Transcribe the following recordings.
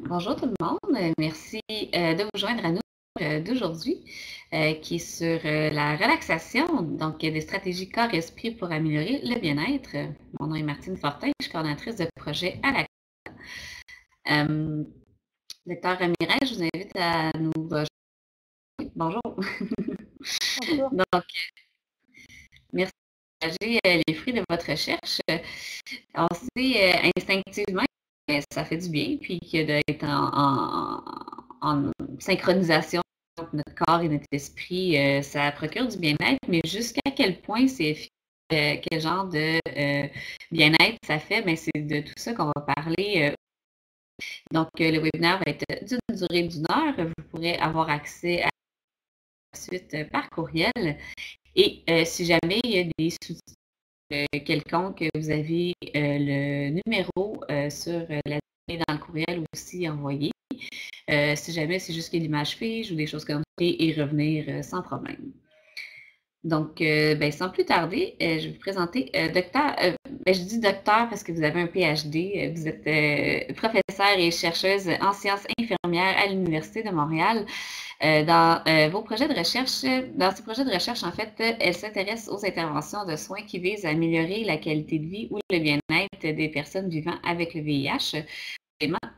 Bonjour tout le monde. Merci de vous joindre à nous d'aujourd'hui qui est sur la relaxation, donc des stratégies corps-esprit pour améliorer le bien-être. Mon nom est Martine Fortin, je suis coordonnatrice de projet à la euh, Docteur Ramirez, je vous invite à nous rejoindre. Bonjour. Bonjour. Donc, merci de partager les fruits de votre recherche. On sait instinctivement que ça fait du bien, puis que d'être en synchronisation entre notre corps et notre esprit, ça procure du bien-être, mais jusqu'à quel point c'est efficace, quel genre de bien-être ça fait, ben, c'est de tout ça qu'on va parler. Donc, le webinaire va être d'une durée d'une heure. Vous pourrez avoir accès à la suite par courriel. Et si jamais il y a des soucis quelconque, vous avez le numéro sur la dans le courriel aussi envoyé. Si jamais c'est juste l'image fiche ou des choses comme ça, et revenir sans problème. Donc, ben, sans plus tarder, je vais vous présenter docteur. Ben, je dis docteur parce que vous avez un PhD. Vous êtes professeur et chercheuse en sciences infirmières à l'Université de Montréal. Dans vos projets de recherche, dans ces projets de recherche, en fait, elle s'intéresse aux interventions de soins qui visent à améliorer la qualité de vie ou le bien-être des personnes vivant avec le VIH.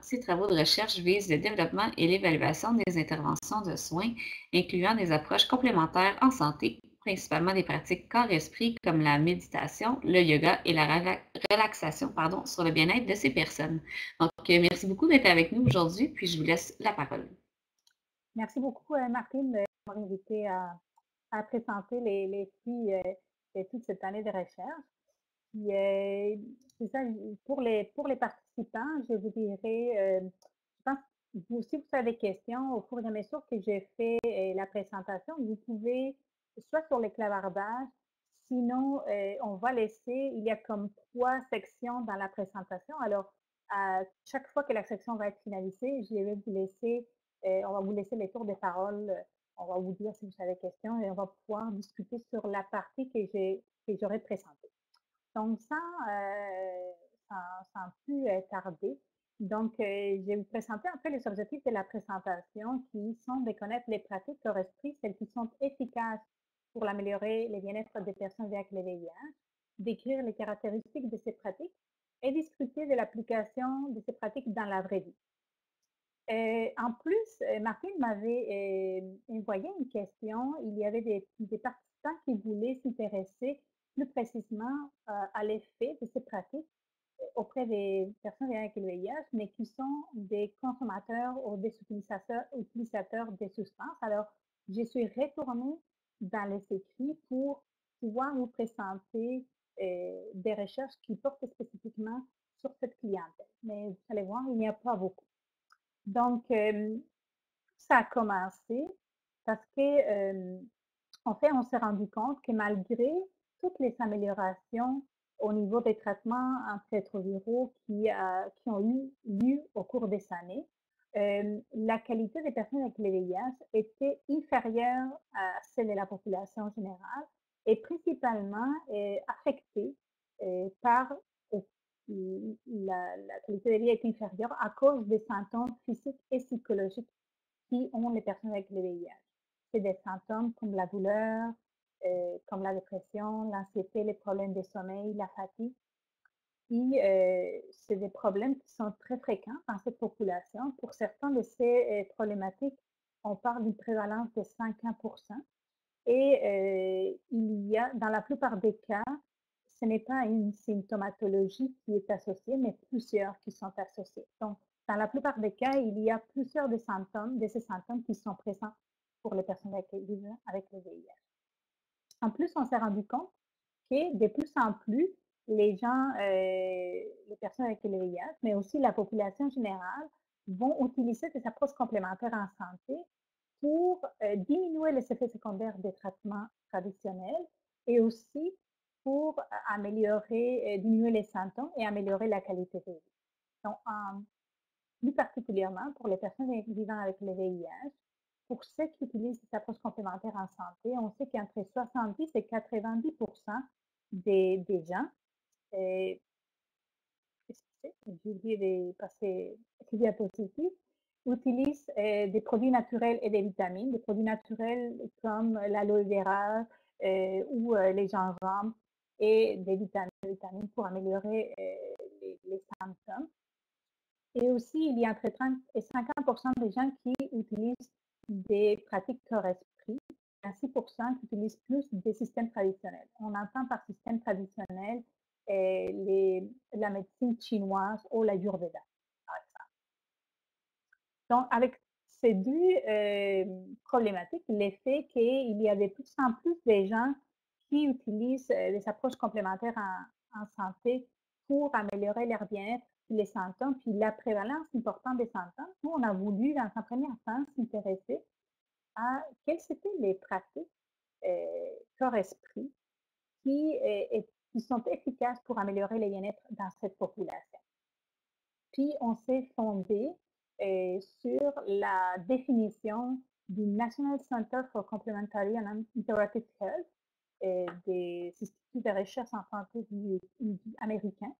Ces travaux de recherche visent le développement et l'évaluation des interventions de soins, incluant des approches complémentaires en santé, principalement des pratiques corps-esprit comme la méditation, le yoga et la relaxation sur le bien-être de ces personnes. Donc, merci beaucoup d'être avec nous aujourd'hui, puis je vous laisse la parole. Merci beaucoup, Martine, de m'avoir invité à présenter les fruits de toute cette année de recherche. Puis, c'est ça, pour les participants, je vous dirais, je pense que vous, si vous avez des questions, au fur et à mesure que j'ai fait la présentation, vous pouvez, soit sur les clavardages, sinon, on va laisser, il y a comme 3 sections dans la présentation. Alors, à chaque fois que la section va être finalisée, je vais vous laisser, on va vous laisser les tours de parole. On va vous dire si vous avez des questions et on va pouvoir discuter sur la partie que j'aurais présentée. Donc, sans plus tarder, donc, je vais vous présenter un peu les objectifs de la présentation qui sont de connaître les pratiques corps-esprit, celles qui sont efficaces pour améliorer le bien-être des personnes avec le VIH, décrire les caractéristiques de ces pratiques et discuter de l'application de ces pratiques dans la vraie vie. En plus, Martine m'avait envoyé une question. Il y avait des participants qui voulaient s'intéresser plus précisément à l'effet de ces pratiques auprès des personnes avec le VIH, mais qui sont des consommateurs ou des utilisateurs des substances. Alors, je suis retournée dans les écrits pour pouvoir vous présenter des recherches qui portent spécifiquement sur cette clientèle. Mais vous allez voir, il n'y a pas beaucoup. Donc, ça a commencé parce que, en fait, on s'est rendu compte que malgré toutes les améliorations au niveau des traitements antirétroviraux qui ont eu lieu au cours des années, la qualité des personnes avec le VIH était inférieure à celle de la population générale et principalement affectée par la qualité de vie est inférieure à cause des symptômes physiques et psychologiques qui ont les personnes avec le VIH. C'est des symptômes comme la douleur, comme la dépression, l'anxiété, les problèmes de sommeil, la fatigue. Et c'est des problèmes qui sont très fréquents dans cette population. Pour certains de ces problématiques, on parle d'une prévalence de 50%. Et il y a, dans la plupart des cas, ce n'est pas une symptomatologie qui est associée, mais plusieurs qui sont associés. Donc, dans la plupart des cas, il y a plusieurs de ces symptômes qui sont présents pour les personnes avec le VIH. En plus, on s'est rendu compte que de plus en plus, les gens, les personnes avec le VIH, mais aussi la population générale, vont utiliser des approches complémentaires en santé pour diminuer les effets secondaires des traitements traditionnels et aussi pour améliorer, diminuer les symptômes et améliorer la qualité de vie. Donc, plus particulièrement pour les personnes vivant avec le VIH, pour ceux qui utilisent des approches complémentaires en santé, on sait qu'entre 70 et 90 des gens j'ai oublié de passer cette diapositive, utilise des produits naturels et des vitamines, des produits naturels comme l'aloe vera ou les gingembre et des vitamines pour améliorer les symptômes. Et aussi, il y a entre 30 et 50% des gens qui utilisent des pratiques corps-esprit, et 6% qui utilisent plus des systèmes traditionnels. On entend par système traditionnel la médecine chinoise ou la Ayurveda, par exemple. Donc, avec ces deux problématiques, l'effet qu'il y a de plus en plus de gens qui utilisent des approches complémentaires en santé pour améliorer leur bien-être, les symptômes, puis la prévalence importante des symptômes. Nous, on a voulu, dans un premier temps, s'intéresser à quelles étaient les pratiques corps-esprit qui sont efficaces pour améliorer le bien-être dans cette population. Puis, on s'est fondé sur la définition du National Center for Complementary and Integrative Health des instituts de recherche en santé américains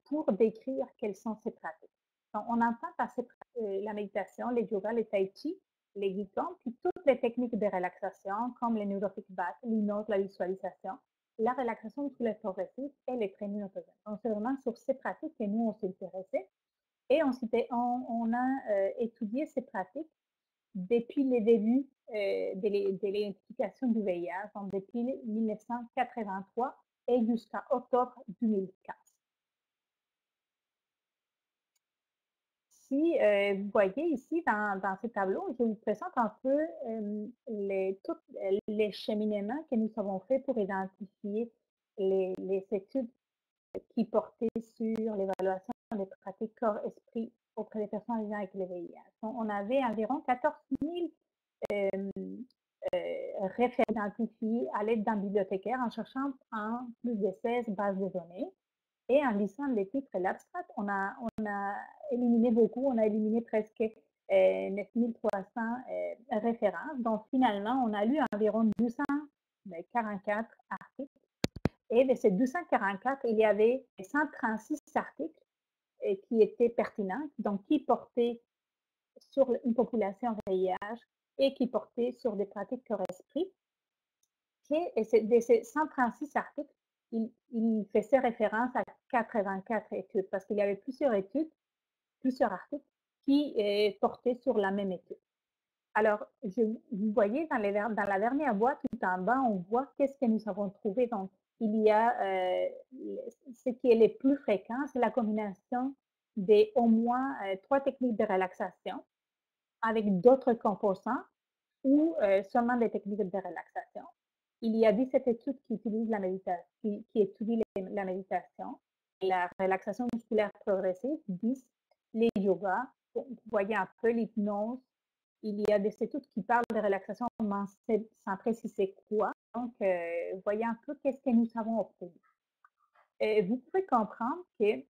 pour décrire quelles sont ces pratiques. Donc, on entend par la méditation, les yoga, les tai chi, les qigong, puis toutes les techniques de relaxation comme les neurofeedback, l'hypnose, la visualisation, la relaxation musculaire progressive et les training autogènes. Donc, c'est vraiment sur ces pratiques que nous, on s'est intéressés. Et on a étudié ces pratiques depuis le début de l'identification du VIH, donc depuis 1983 et jusqu'à octobre 2015. Si vous voyez ici dans ce tableau, je vous présente un peu tous les cheminements que nous avons faits pour identifier les études qui portaient sur l'évaluation des pratiques corps-esprit auprès des personnes vivant avec le VIH. Donc, on avait environ 14 000 référents identifiés à l'aide d'un bibliothécaire en cherchant en plus de 16 bases de données. Et en lisant les titres et l'abstract, on a éliminé beaucoup, on a éliminé presque 9300 références. Donc, finalement, on a lu environ 244 articles. Et de ces 244, il y avait 136 articles qui étaient pertinents, donc qui portaient sur une population VIH et qui portaient sur des pratiques corps-esprit. Et de ces 136 articles, il faisait référence à 84 études parce qu'il y avait plusieurs études, plusieurs articles qui portaient sur la même étude. Alors, vous voyez dans la dernière boîte tout en bas, on voit qu'est-ce que nous avons trouvé. Donc, il y a ce qui est le plus fréquent, c'est la combinaison d'au moins 3 techniques de relaxation avec d'autres composants ou seulement des techniques de relaxation. Il y a 17 études qui utilisent la méditation, qui étudient la méditation, la relaxation musculaire progressive, 10, les yogas, vous voyez un peu l'hypnose. Il y a des études qui parlent de relaxation sans préciser quoi. Donc, vous voyez un peu qu'est-ce que nous avons obtenu. Vous pouvez comprendre que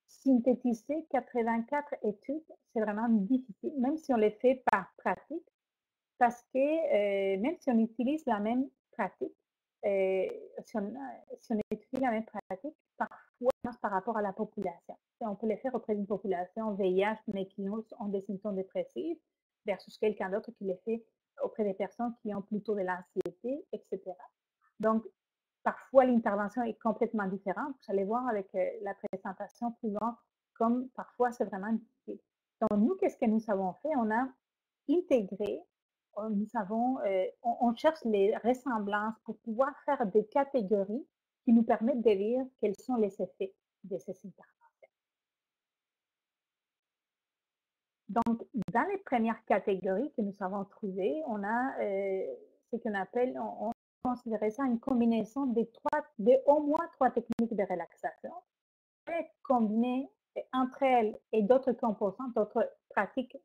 synthétiser 84 études, c'est vraiment difficile, même si on les fait par pratique, parce que même si on utilise la même pratique, si on étudie la même pratique, parfois par rapport à la population. On peut les faire auprès d'une population VIH, mais qui ont des symptômes dépressifs, versus quelqu'un d'autre qui les fait auprès des personnes qui ont plutôt de l'anxiété, etc. Donc, parfois, l'intervention est complètement différente. Vous allez voir avec la présentation suivante, comme parfois, c'est vraiment difficile. Donc, nous, qu'est-ce que nous avons fait? On a intégré, on cherche les ressemblances pour pouvoir faire des catégories qui nous permettent de lire quels sont les effets de ces interventions. Donc, dans les premières catégories que nous avons trouvées, on a ce qu'on appelle, on considérait ça une combinaison de au moins 3 techniques de relaxation, combinées entre elles et d'autres composants, d'autres pratiques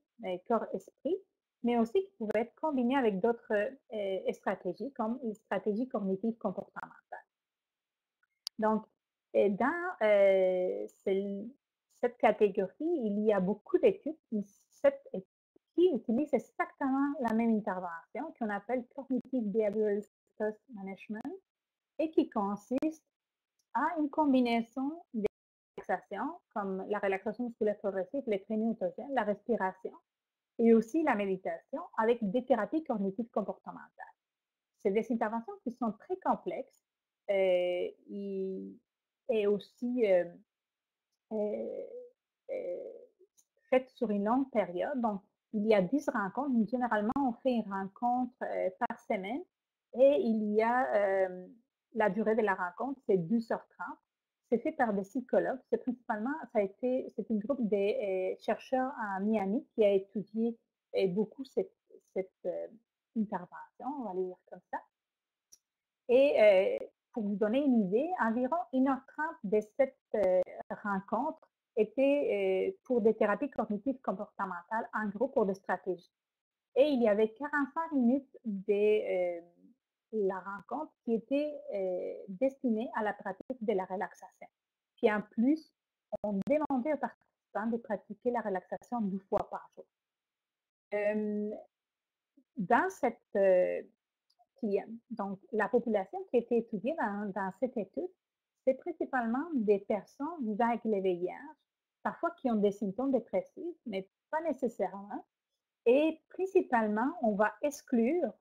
corps-esprit, mais aussi qui pouvaient être combinées avec d'autres stratégies, comme les stratégies cognitives comportementales. Donc, dans cette catégorie, il y a beaucoup d'études qui utilisent exactement la même intervention qu'on appelle Cognitive Behavioral Stress Management et qui consiste à une combinaison de relaxation, comme la relaxation musculaire progressive, les trainings autogènes, la respiration et aussi la méditation avec des thérapies cognitives comportementales. C'est des interventions qui sont très complexes et aussi faites sur une longue période. Donc, il y a 10 rencontres. Généralement, on fait une rencontre par semaine et il y a la durée de la rencontre, c'est 2h30. C'est fait par des psychologues. C'est principalement, c'est un groupe de chercheurs à Miami qui a étudié beaucoup cette intervention, on va le dire comme ça. Et pour vous donner une idée, environ 1h30 de cette rencontre était pour des thérapies cognitives comportementales, en gros pour des stratégies. Et il y avait 45 minutes de la rencontre qui était destinée à la pratique de la relaxation. Puis en plus, on demandait aux participants de pratiquer la relaxation 2 fois par jour. Dans cette donc, la population qui a été étudiée dans cette étude, c'est principalement des personnes vivant avec le VIH, parfois qui ont des symptômes dépressifs, mais pas nécessairement. Et principalement, on va exclure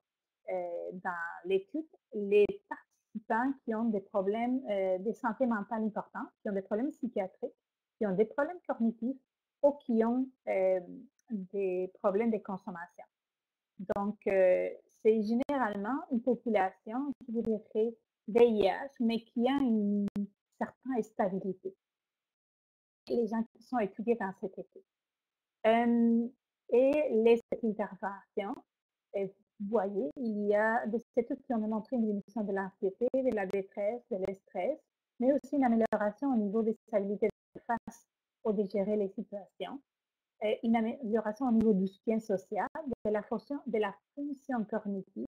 dans l'étude les participants qui ont des problèmes de santé mentale importants, qui ont des problèmes psychiatriques, qui ont des problèmes cognitifs ou qui ont des problèmes de consommation. Donc, c'est généralement une population qui voudrait VIH, mais qui a une certaine stabilité. Les gens qui sont étudiés dans cette étude. Et les interventions, vous voyez, il y a des études qui ont démontré une diminution de l'anxiété, de la détresse, de l'estress, mais aussi une amélioration au niveau des habilités de face ou de gérer les situations. Une amélioration au niveau du soutien social, de la fonction cognitive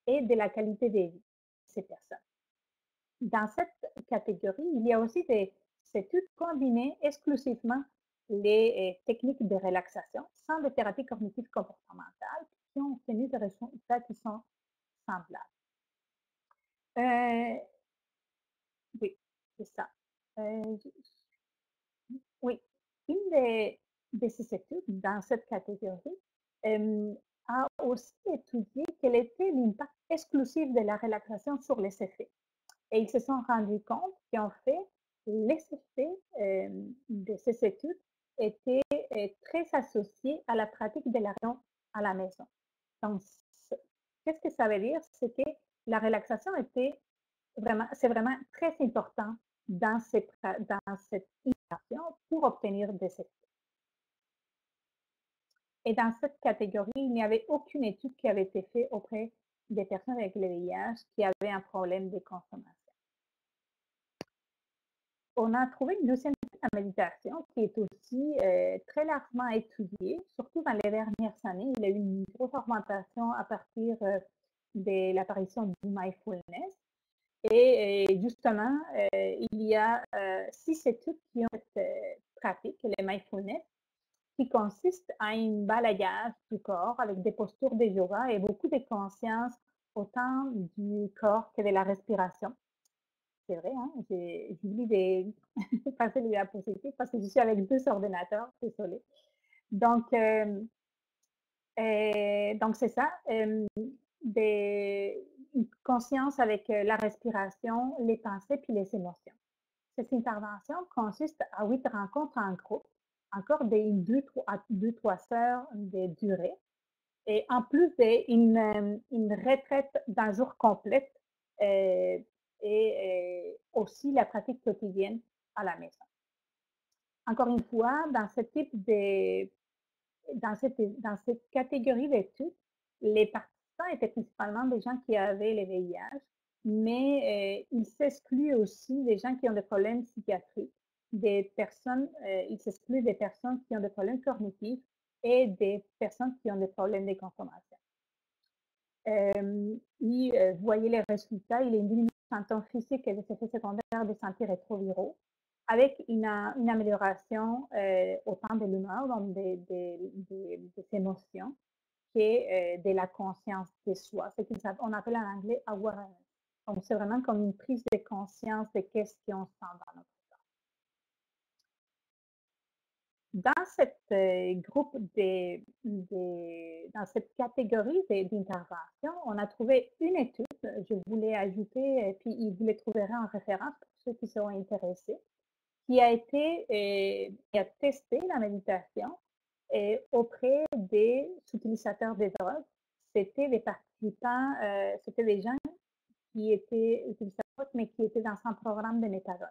et de la qualité de vie de ces personnes. Dans cette catégorie, il y a aussi des études combinées exclusivement les techniques de relaxation sans des thérapies cognitives comportementales qui ont obtenu des résultats qui sont semblables. Oui, c'est ça. Oui, une de ces études dans cette catégorie a aussi étudié quel était l'impact exclusif de la relaxation sur les effets. Et ils se sont rendus compte qu'en fait, les effets de ces études étaient très associés à la pratique de la relaxation à la maison. Donc, qu'est-ce que ça veut dire? C'est que la relaxation était c'est vraiment très important dans cette intervention pour obtenir des effets. Et dans cette catégorie, il n'y avait aucune étude qui avait été faite auprès des personnes avec le VIH qui avaient un problème de consommation. On a trouvé une deuxième méditation qui est aussi très largement étudiée, surtout dans les dernières années. Il y a eu une grosse augmentation à partir de l'apparition du mindfulness. Et justement, il y a 6 études qui ont été pratiques, le mindfulness, qui consiste à un balayage du corps avec des postures de yoga et beaucoup de conscience autant du corps que de la respiration. C'est vrai, hein? J'oublie de passer les diapositives parce que je suis avec 2 ordinateurs, désolée. Donc c'est ça, une conscience avec la respiration, les pensées puis les émotions. Cette intervention consiste à 8 rencontres en groupe, encore de 2-3 heures de durée, et en plus d'une retraite d'un jour complète et aussi la pratique quotidienne à la maison. Encore une fois, dans dans cette catégorie d'études, les participants étaient principalement des gens qui avaient le VIH, mais il s'exclut aussi des gens qui ont des problèmes psychiatriques, il s'exclut des personnes qui ont des problèmes cognitifs et des personnes qui ont des problèmes de consommation. Vous voyez les résultats, il y a une diminution de symptômes physiques et des effets secondaires des santé rétroviraux, avec une amélioration autant de l'humeur, donc des émotions, que de la conscience de soi, ce qu'on appelle en anglais awareness. Donc, c'est vraiment comme une prise de conscience de qu'est-ce qu'on sent dans notre corps. Dans cette groupe dans cette catégorie d'intervention, on a trouvé une étude, je voulais ajouter, puis vous les trouverez en référence pour ceux qui sont intéressés, qui a testé la méditation auprès des utilisateurs des drogues. C'était des participants, c'était des gens qui étaient utilisateurs, mais qui étaient dans un programme de méthadone.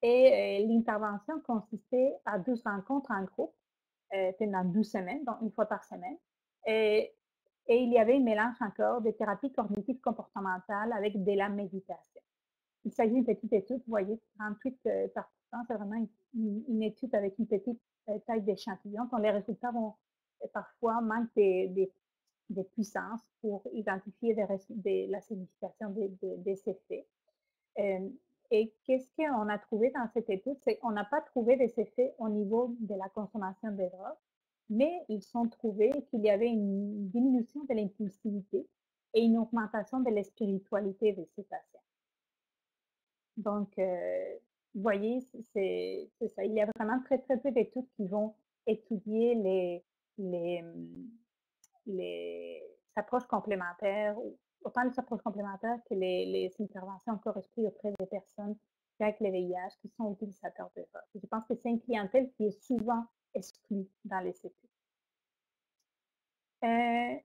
Et l'intervention consistait à 12 rencontres en groupe pendant 12 semaines, donc une fois par semaine. Et, et il y avait un mélange encore de thérapie cognitive comportementale avec de la méditation. Il s'agit d'une petite étude, vous voyez, 38 participants, c'est vraiment une étude avec une petite taille d'échantillon, dont les résultats vont parfois manquer des puissances pour identifier la signification des effets. Et qu'est-ce qu'on a trouvé dans cette étude? C'est qu'on n'a pas trouvé des effets au niveau de la consommation de drogue, mais ils ont trouvé qu'il y avait une diminution de l'impulsivité et une augmentation de la spiritualité de ces patients. Donc, vous voyez, c'est ça. Il y a vraiment très, très peu d'études qui vont étudier les, les approches complémentaires, autant les approches complémentaires que les interventions encore esprit auprès des personnes avec le VIH qui sont utilisateurs de drogue. Je pense que c'est une clientèle qui est souvent exclue dans les études.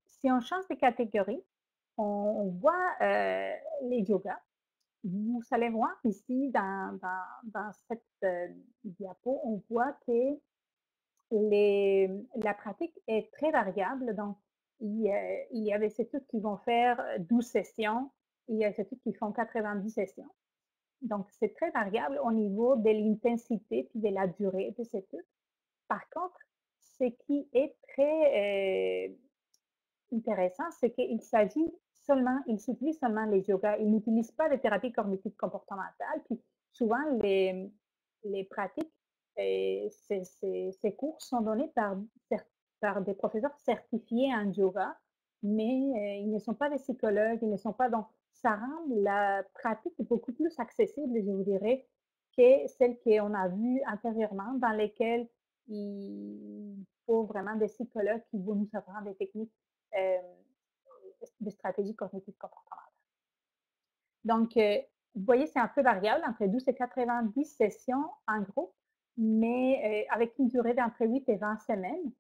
Si on change de catégorie, on voit les yogas. Vous allez voir ici dans cette diapo, on voit que la pratique est très variable. Donc, il y a des études qui vont faire 12 sessions, il y a des études qui font 90 sessions. Donc, c'est très variable au niveau de l'intensité et de la durée de ces études. Par contre, ce qui est très intéressant, c'est qu'il s'utilise seulement les yogas. Ils n'utilisent pas de thérapie cognitive comportementale. Puis souvent, les pratiques et ces cours sont donnés par des professeurs certifiés en yoga, mais ils ne sont pas des psychologues, ils ne sont pas. Donc, ça rend la pratique beaucoup plus accessible, je vous dirais, que celle qu'on a vue antérieurement, dans lesquelles il faut vraiment des psychologues qui vont nous apprendre des techniques de stratégie cognitive comportementale. Donc, vous voyez, c'est un peu variable, entre 12 et 90 sessions en groupe, mais avec une durée d'entre 8 et 20 semaines.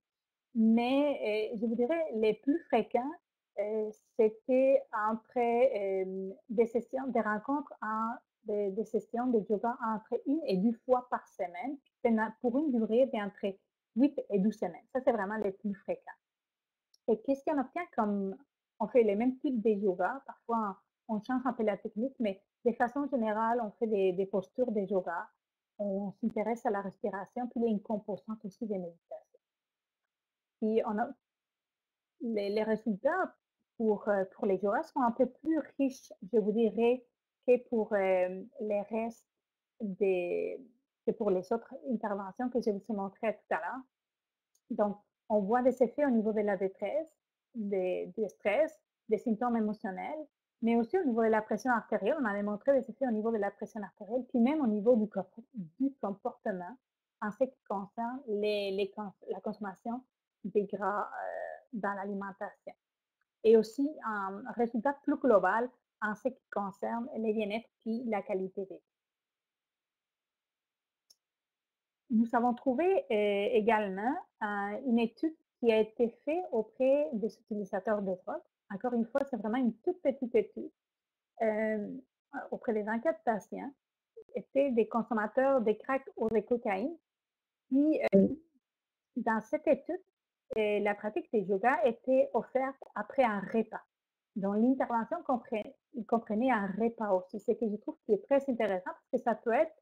Mais je vous dirais, les plus fréquents, c'était entre des rencontres, des sessions de yoga entre 1 et 2 fois par semaine, pour une durée d'entre 8 et 12 semaines. Ça, c'est vraiment les plus fréquents. Et qu'est-ce qu'on obtient comme on fait les mêmes types de yoga, parfois on change un peu la technique, mais de façon générale, on fait des postures de yoga, on s'intéresse à la respiration, puis il y a une composante aussi de méditation. Puis on a les résultats pour les yogas sont un peu plus riches, je vous dirais, que pour les restes que pour les autres interventions que je vous ai montrées tout à l'heure. Donc, on voit des effets au niveau de la détresse, du stress, des symptômes émotionnels, mais aussi au niveau de la pression artérielle. On avait montré des effets au niveau de la pression artérielle, puis même au niveau du comportement en ce qui concerne la consommation des gras dans l'alimentation. Et aussi un résultat plus global en ce qui concerne le bien-être puis la qualité de vie. Nous avons trouvé également une étude qui a été faite auprès des utilisateurs de drogue. Encore une fois, c'est vraiment une toute petite étude auprès des 24 patients. C'était des consommateurs de crack ou de cocaïne. Puis, dans cette étude, la pratique des yoga était offerte après un repas. Donc, l'intervention comprenait un repas aussi, ce que je trouve qui est très intéressant parce que ça peut être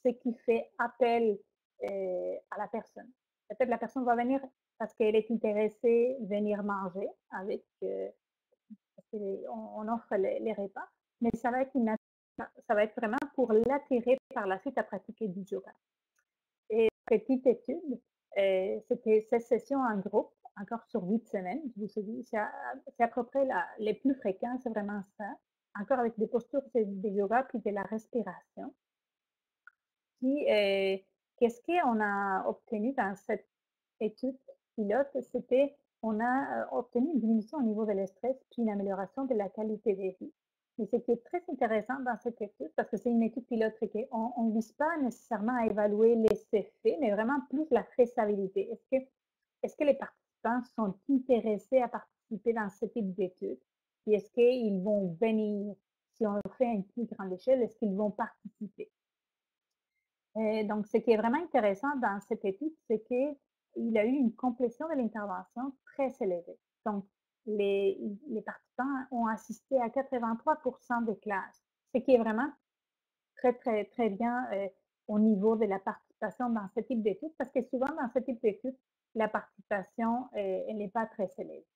ce qui fait appel à la personne. Peut-être la personne va venir parce qu'elle est intéressée venir manger avec, parce qu'on offre les repas, mais ça va être vraiment pour l'attirer par la suite à pratiquer du yoga. Et petite étude, c'était 16 sessions en groupe, encore sur 8 semaines. Je vous ai dit, c'est à peu près les plus fréquents, c'est vraiment ça. Encore avec des postures de yoga puis de la respiration. Puis, qu'est-ce qu'on a obtenu dans cette étude pilote? C'était, on a obtenu une diminution au niveau de le stress, puis une amélioration de la qualité de vie. Mais ce qui est très intéressant dans cette étude, parce que c'est une étude pilote, c'est qu'on ne vise pas nécessairement à évaluer les effets, mais vraiment plus la faisabilité. Est-ce que les participants sont intéressés à participer dans ce type d'études? Puis est-ce qu'ils vont venir, si on le fait à une plus grande échelle, est-ce qu'ils vont participer? Donc, ce qui est vraiment intéressant dans cette étude, c'est qu'il a eu une complétion de l'intervention très élevée. Donc, les participants ont assisté à 83% des classes, ce qui est vraiment très, très, très bien au niveau de la participation dans ce type d'études, parce que souvent, dans ce type d'études, la participation, elle n'est pas très élevée.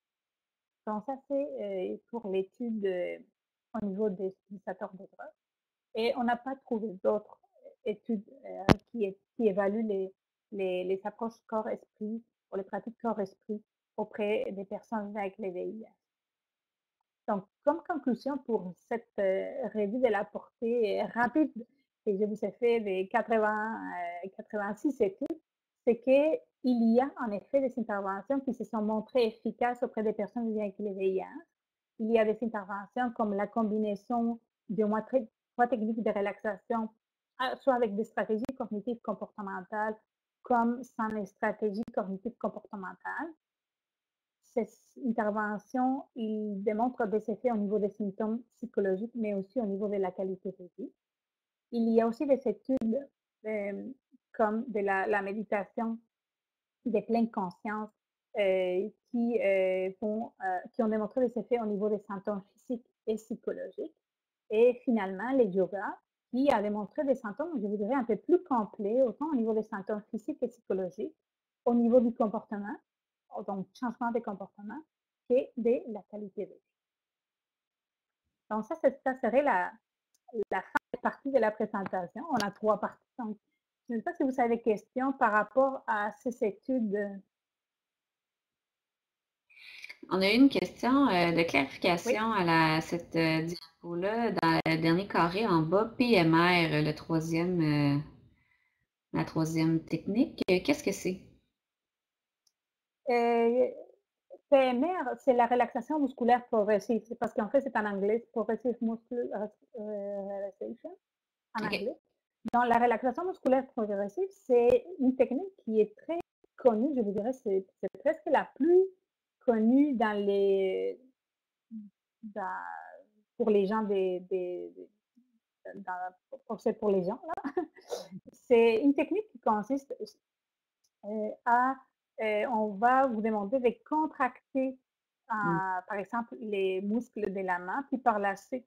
Donc, ça, c'est pour l'étude au niveau des utilisateurs de drogue. Et on n'a pas trouvé d'autres études qui évaluent les approches corps-esprit ou les pratiques corps-esprit auprès des personnes avec les VIH. Donc, comme conclusion pour cette revue de la portée rapide que je vous ai fait des 86 études, c'est qu'il y a en effet des interventions qui se sont montrées efficaces auprès des personnes vivant avec les VIH. Il y a des interventions comme la combinaison de trois techniques de relaxation, soit avec des stratégies cognitives comportementales, comme sans les stratégies cognitives comportementales. Ces interventions, ils démontrent des effets au niveau des symptômes psychologiques, mais aussi au niveau de la qualité de vie. Il y a aussi des études comme de la méditation de pleine conscience qui ont démontré des effets au niveau des symptômes physiques et psychologiques. Et finalement, les yogas qui a démontré des symptômes, je vous dirais, un peu plus complets, autant au niveau des symptômes physiques et psychologiques, au niveau du comportement, donc changement de comportement, et de la qualité de vie. Donc ça serait la fin partie de la présentation. On a 3 parties. Donc, je ne sais pas si vous avez des questions par rapport à ces études. On a eu une question de Oui. clarification à cette diapo-là, dans le dernier carré en bas, PMR, la troisième technique. Qu'est-ce que c'est? PMR, c'est la relaxation musculaire progressive. C'est parce qu'en fait, c'est en anglais, Progressive Muscular Relaxation, en OK. anglais. Donc, la relaxation musculaire progressive, c'est une technique qui est très connue, je vous dirais, c'est presque la plus connue pour les gens pour les gens. Là. C'est une technique qui consiste on va vous demander de contracter, par exemple, les muscles de la main, puis par la suite,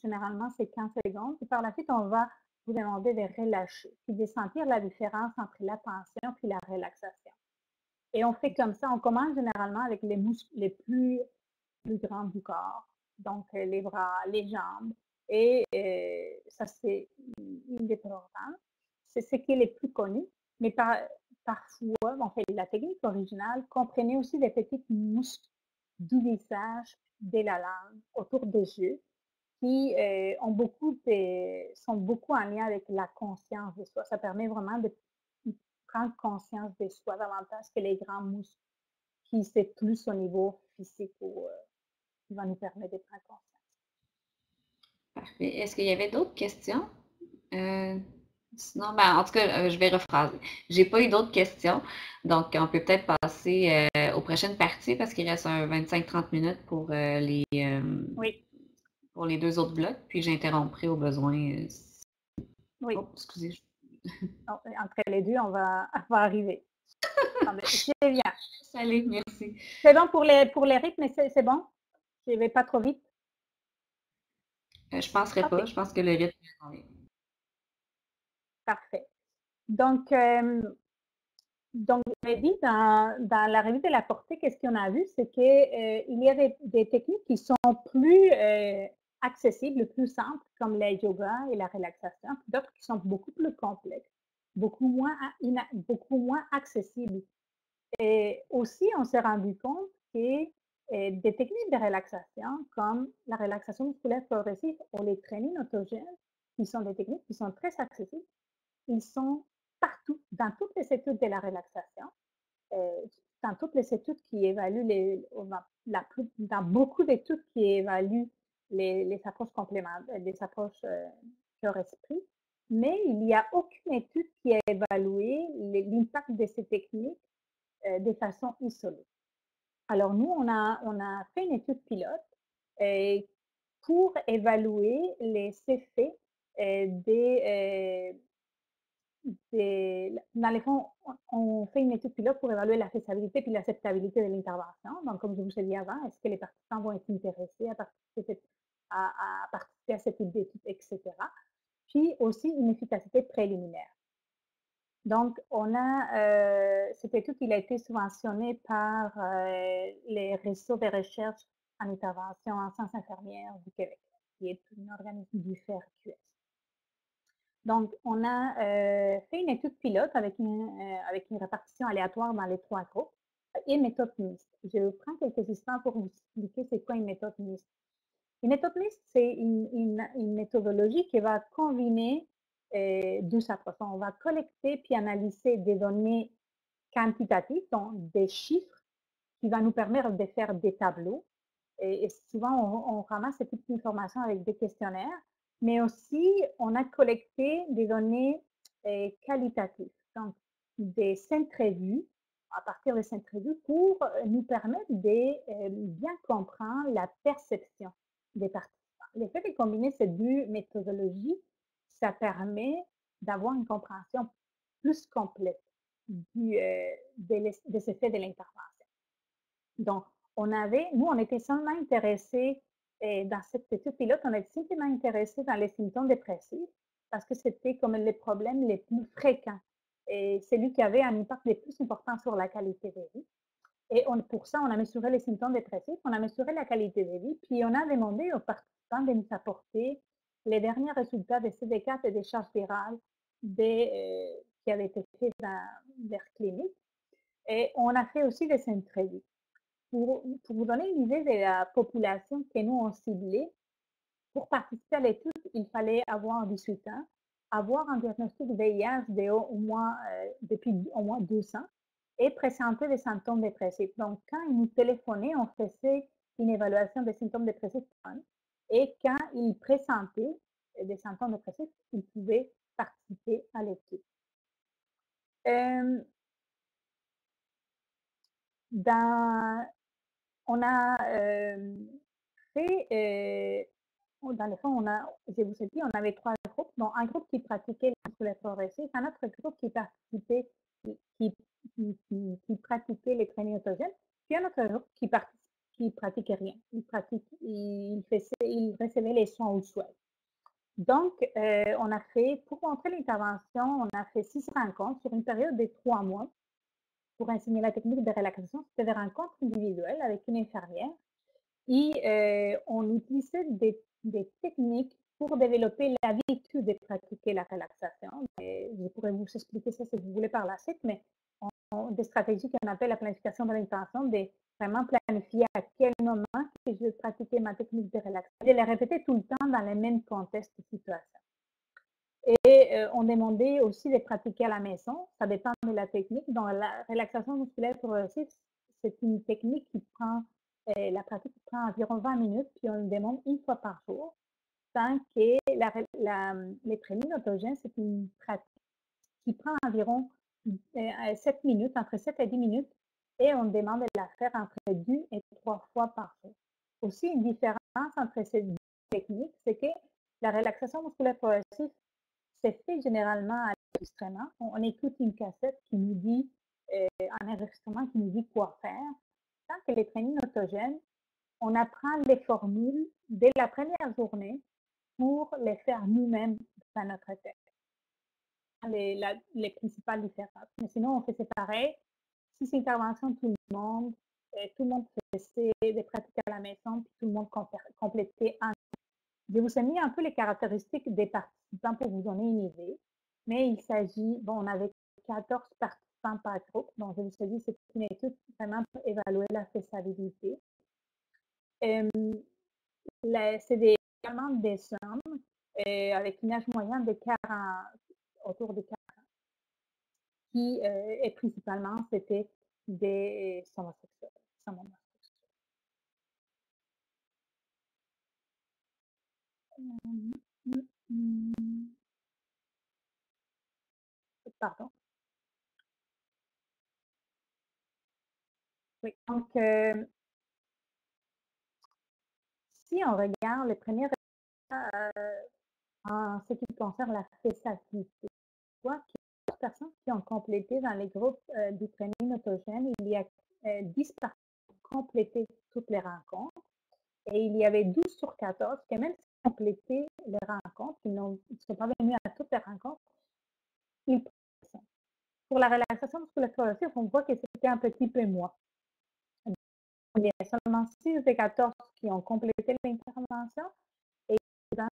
généralement c'est 15 secondes, puis par la suite, on va vous demander de relâcher, puis de sentir la différence entre la tension puis la relaxation. Et on fait comme ça, on commence généralement avec les muscles les plus grands du corps, donc les bras, les jambes, et ça c'est une des programmes. C'est ce qui est le plus connu, mais parfois, en fait, la technique originale comprenait aussi des petits muscles du visage, de la langue, autour des yeux, qui sont beaucoup en lien avec la conscience de soi. Ça permet vraiment de prendre conscience de soi davantage que les grands muscles qui c'est plus au niveau physique ou qui va nous permettre de prendre conscience. Parfait. Est-ce qu'il y avait d'autres questions? Sinon, ben, en tout cas, je vais rephraser. J'ai pas eu d'autres questions, donc on peut peut-être passer aux prochaines parties parce qu'il reste un 25-30 minutes Oui, pour les 2 autres blocs, puis j'interromprai au besoin. oui. Oh, excusez. Entre les deux, on va arriver. Attendez, je viens. Allez, merci. C'est bon pour les rythmes, c'est bon? Je ne vais pas trop vite? Je penserai pas. OK, Je pense que le rythme est bien. parfait. Donc, je l'ai dit, dans la revue de la portée, qu'est-ce qu'on a vu? C'est qu'il y a des techniques qui sont plus accessibles, plus simples, comme le yoga et la relaxation, puis d'autres qui sont beaucoup plus complexes, beaucoup moins accessibles. Et aussi, on s'est rendu compte que des techniques de relaxation, comme la relaxation musculaire progressive ou les trainings autogènes, qui sont des techniques qui sont très accessibles, ils sont partout, dans toutes les études de la relaxation, dans toutes les études qui évaluent dans beaucoup d'études qui évaluent les approches complémentaires, les approches cœur-esprit, mais il n'y a aucune étude qui a évalué l'impact de ces techniques de façon isolée. Alors nous, on a fait une étude pilote pour évaluer les effets dans les fonds, on fait une étude pilote pour évaluer la faisabilité puis l'acceptabilité de l'intervention. Donc, comme je vous ai dit avant, est-ce que les participants vont être intéressés à participer à ce type d'étude, etc. Puis aussi une efficacité préliminaire. Donc, cette étude, il a été subventionné par les réseaux de recherche en intervention en sciences infirmières du Québec, qui est un organisme du FERQS. Donc, on a fait une étude pilote avec une répartition aléatoire dans les 3 groupes et méthode mixte. Je prends quelques instants pour vous expliquer c'est quoi une méthode mixte. Une méthode mixte, c'est une méthodologie qui va combiner 2 approches. On va collecter puis analyser des données quantitatives, donc des chiffres, qui va nous permettre de faire des tableaux. Et souvent, on ramasse ce type d'informations avec des questionnaires, mais aussi, on a collecté des données qualitatives, donc des entrevues, à partir de ces entrevues, pour nous permettre de bien comprendre la perception des participants. Le fait de combiner ces 2 méthodologies, ça permet d'avoir une compréhension plus complète des effets de l'intervention. Donc, nous, on était seulement intéressés dans cette étude pilote, on était simplement intéressés dans les symptômes dépressifs parce que c'était comme les problèmes les plus fréquents et celui qui avait un impact le plus important sur la qualité de vie. Et pour ça, on a mesuré les symptômes dépressifs, on a mesuré la qualité de vie, puis on a demandé aux participants de nous apporter les derniers résultats des CD4 et des charges virales qui avaient été faits dans leur clinique. Et on a fait aussi des entrevues. Pour vous donner une idée de la population que nous on ciblait, pour participer à l'étude, il fallait avoir 18 ans, avoir un diagnostic VIH depuis au moins 2 ans et présenter des symptômes dépressifs. Donc, quand ils nous téléphonaient, on faisait une évaluation des symptômes dépressifs et quand ils présentaient des symptômes dépressifs, ils pouvaient participer à l'étude. On a fait, dans le fond, je vous ai dit, on avait 3 groupes. Donc, un groupe qui pratiquait la musculaire progressive, un autre groupe qui pratiquait les trainings autogènes, puis un autre groupe qui pratiquait rien. Il recevait les soins au souhait. Donc, pour montrer l'intervention, on a fait 6 rencontres sur une période de 3 mois pour enseigner la technique de relaxation. C'était des rencontres individuelles avec une infirmière. Et on utilisait des techniques pour développer l'habitude de pratiquer la relaxation. Je pourrais vous expliquer ça si vous voulez par la suite, mais des stratégies qu'on appelle la planification de l'intention, de vraiment planifier à quel moment que je vais pratiquer ma technique de relaxation. Et de les répéter tout le temps dans les mêmes contextes de situation. Et on demandait aussi de pratiquer à la maison. Ça dépend de la technique. Dans la relaxation musculaire progressive, c'est une technique qui la pratique prend environ 20 minutes, puis on le demande une fois par jour. Tant que les trainings autogènes, c'est une pratique qui prend environ 7 minutes, entre 7 et 10 minutes, et on demande de la faire entre 2 et 3 fois par jour. Aussi, une différence entre ces 2 techniques, c'est que la relaxation musculaire progressive c'est fait généralement à l'enregistrement. On écoute une cassette qui nous dit, un enregistrement qui nous dit quoi faire. Tant que les trainings autogènes, on apprend les formules dès la première journée pour les faire nous-mêmes dans notre tête. Les principales différences. Mais sinon, on fait pareil. 6 interventions, tout le monde faisait des pratiques à la maison, puis tout le monde complétait en. Je vous ai mis un peu les caractéristiques des participants pour vous donner une idée, mais il s'agit, on avait 14 participants par groupe, donc je vous ai dit, c'est une étude vraiment pour évaluer la faisabilité. C'est également des hommes avec une âge moyen de autour de 40 ans. qui, et principalement, c'était des homosexuels. Pardon. Oui, donc, si on regarde les premiers résultats en ce qui concerne la fessacité, on voit qu'il y a des personnes qui ont complété dans les groupes du training autogène, il y a 10 personnes qui ont complété toutes les rencontres et il y avait 12 sur 14 qui ont même complété les rencontres, qui ne sont pas venus à toutes les rencontres, ils prennent. Pour la relaxation musculaire progressive, on voit que c'était un petit peu moins. Il y a seulement 6 des 14 qui ont complété l'intervention et 20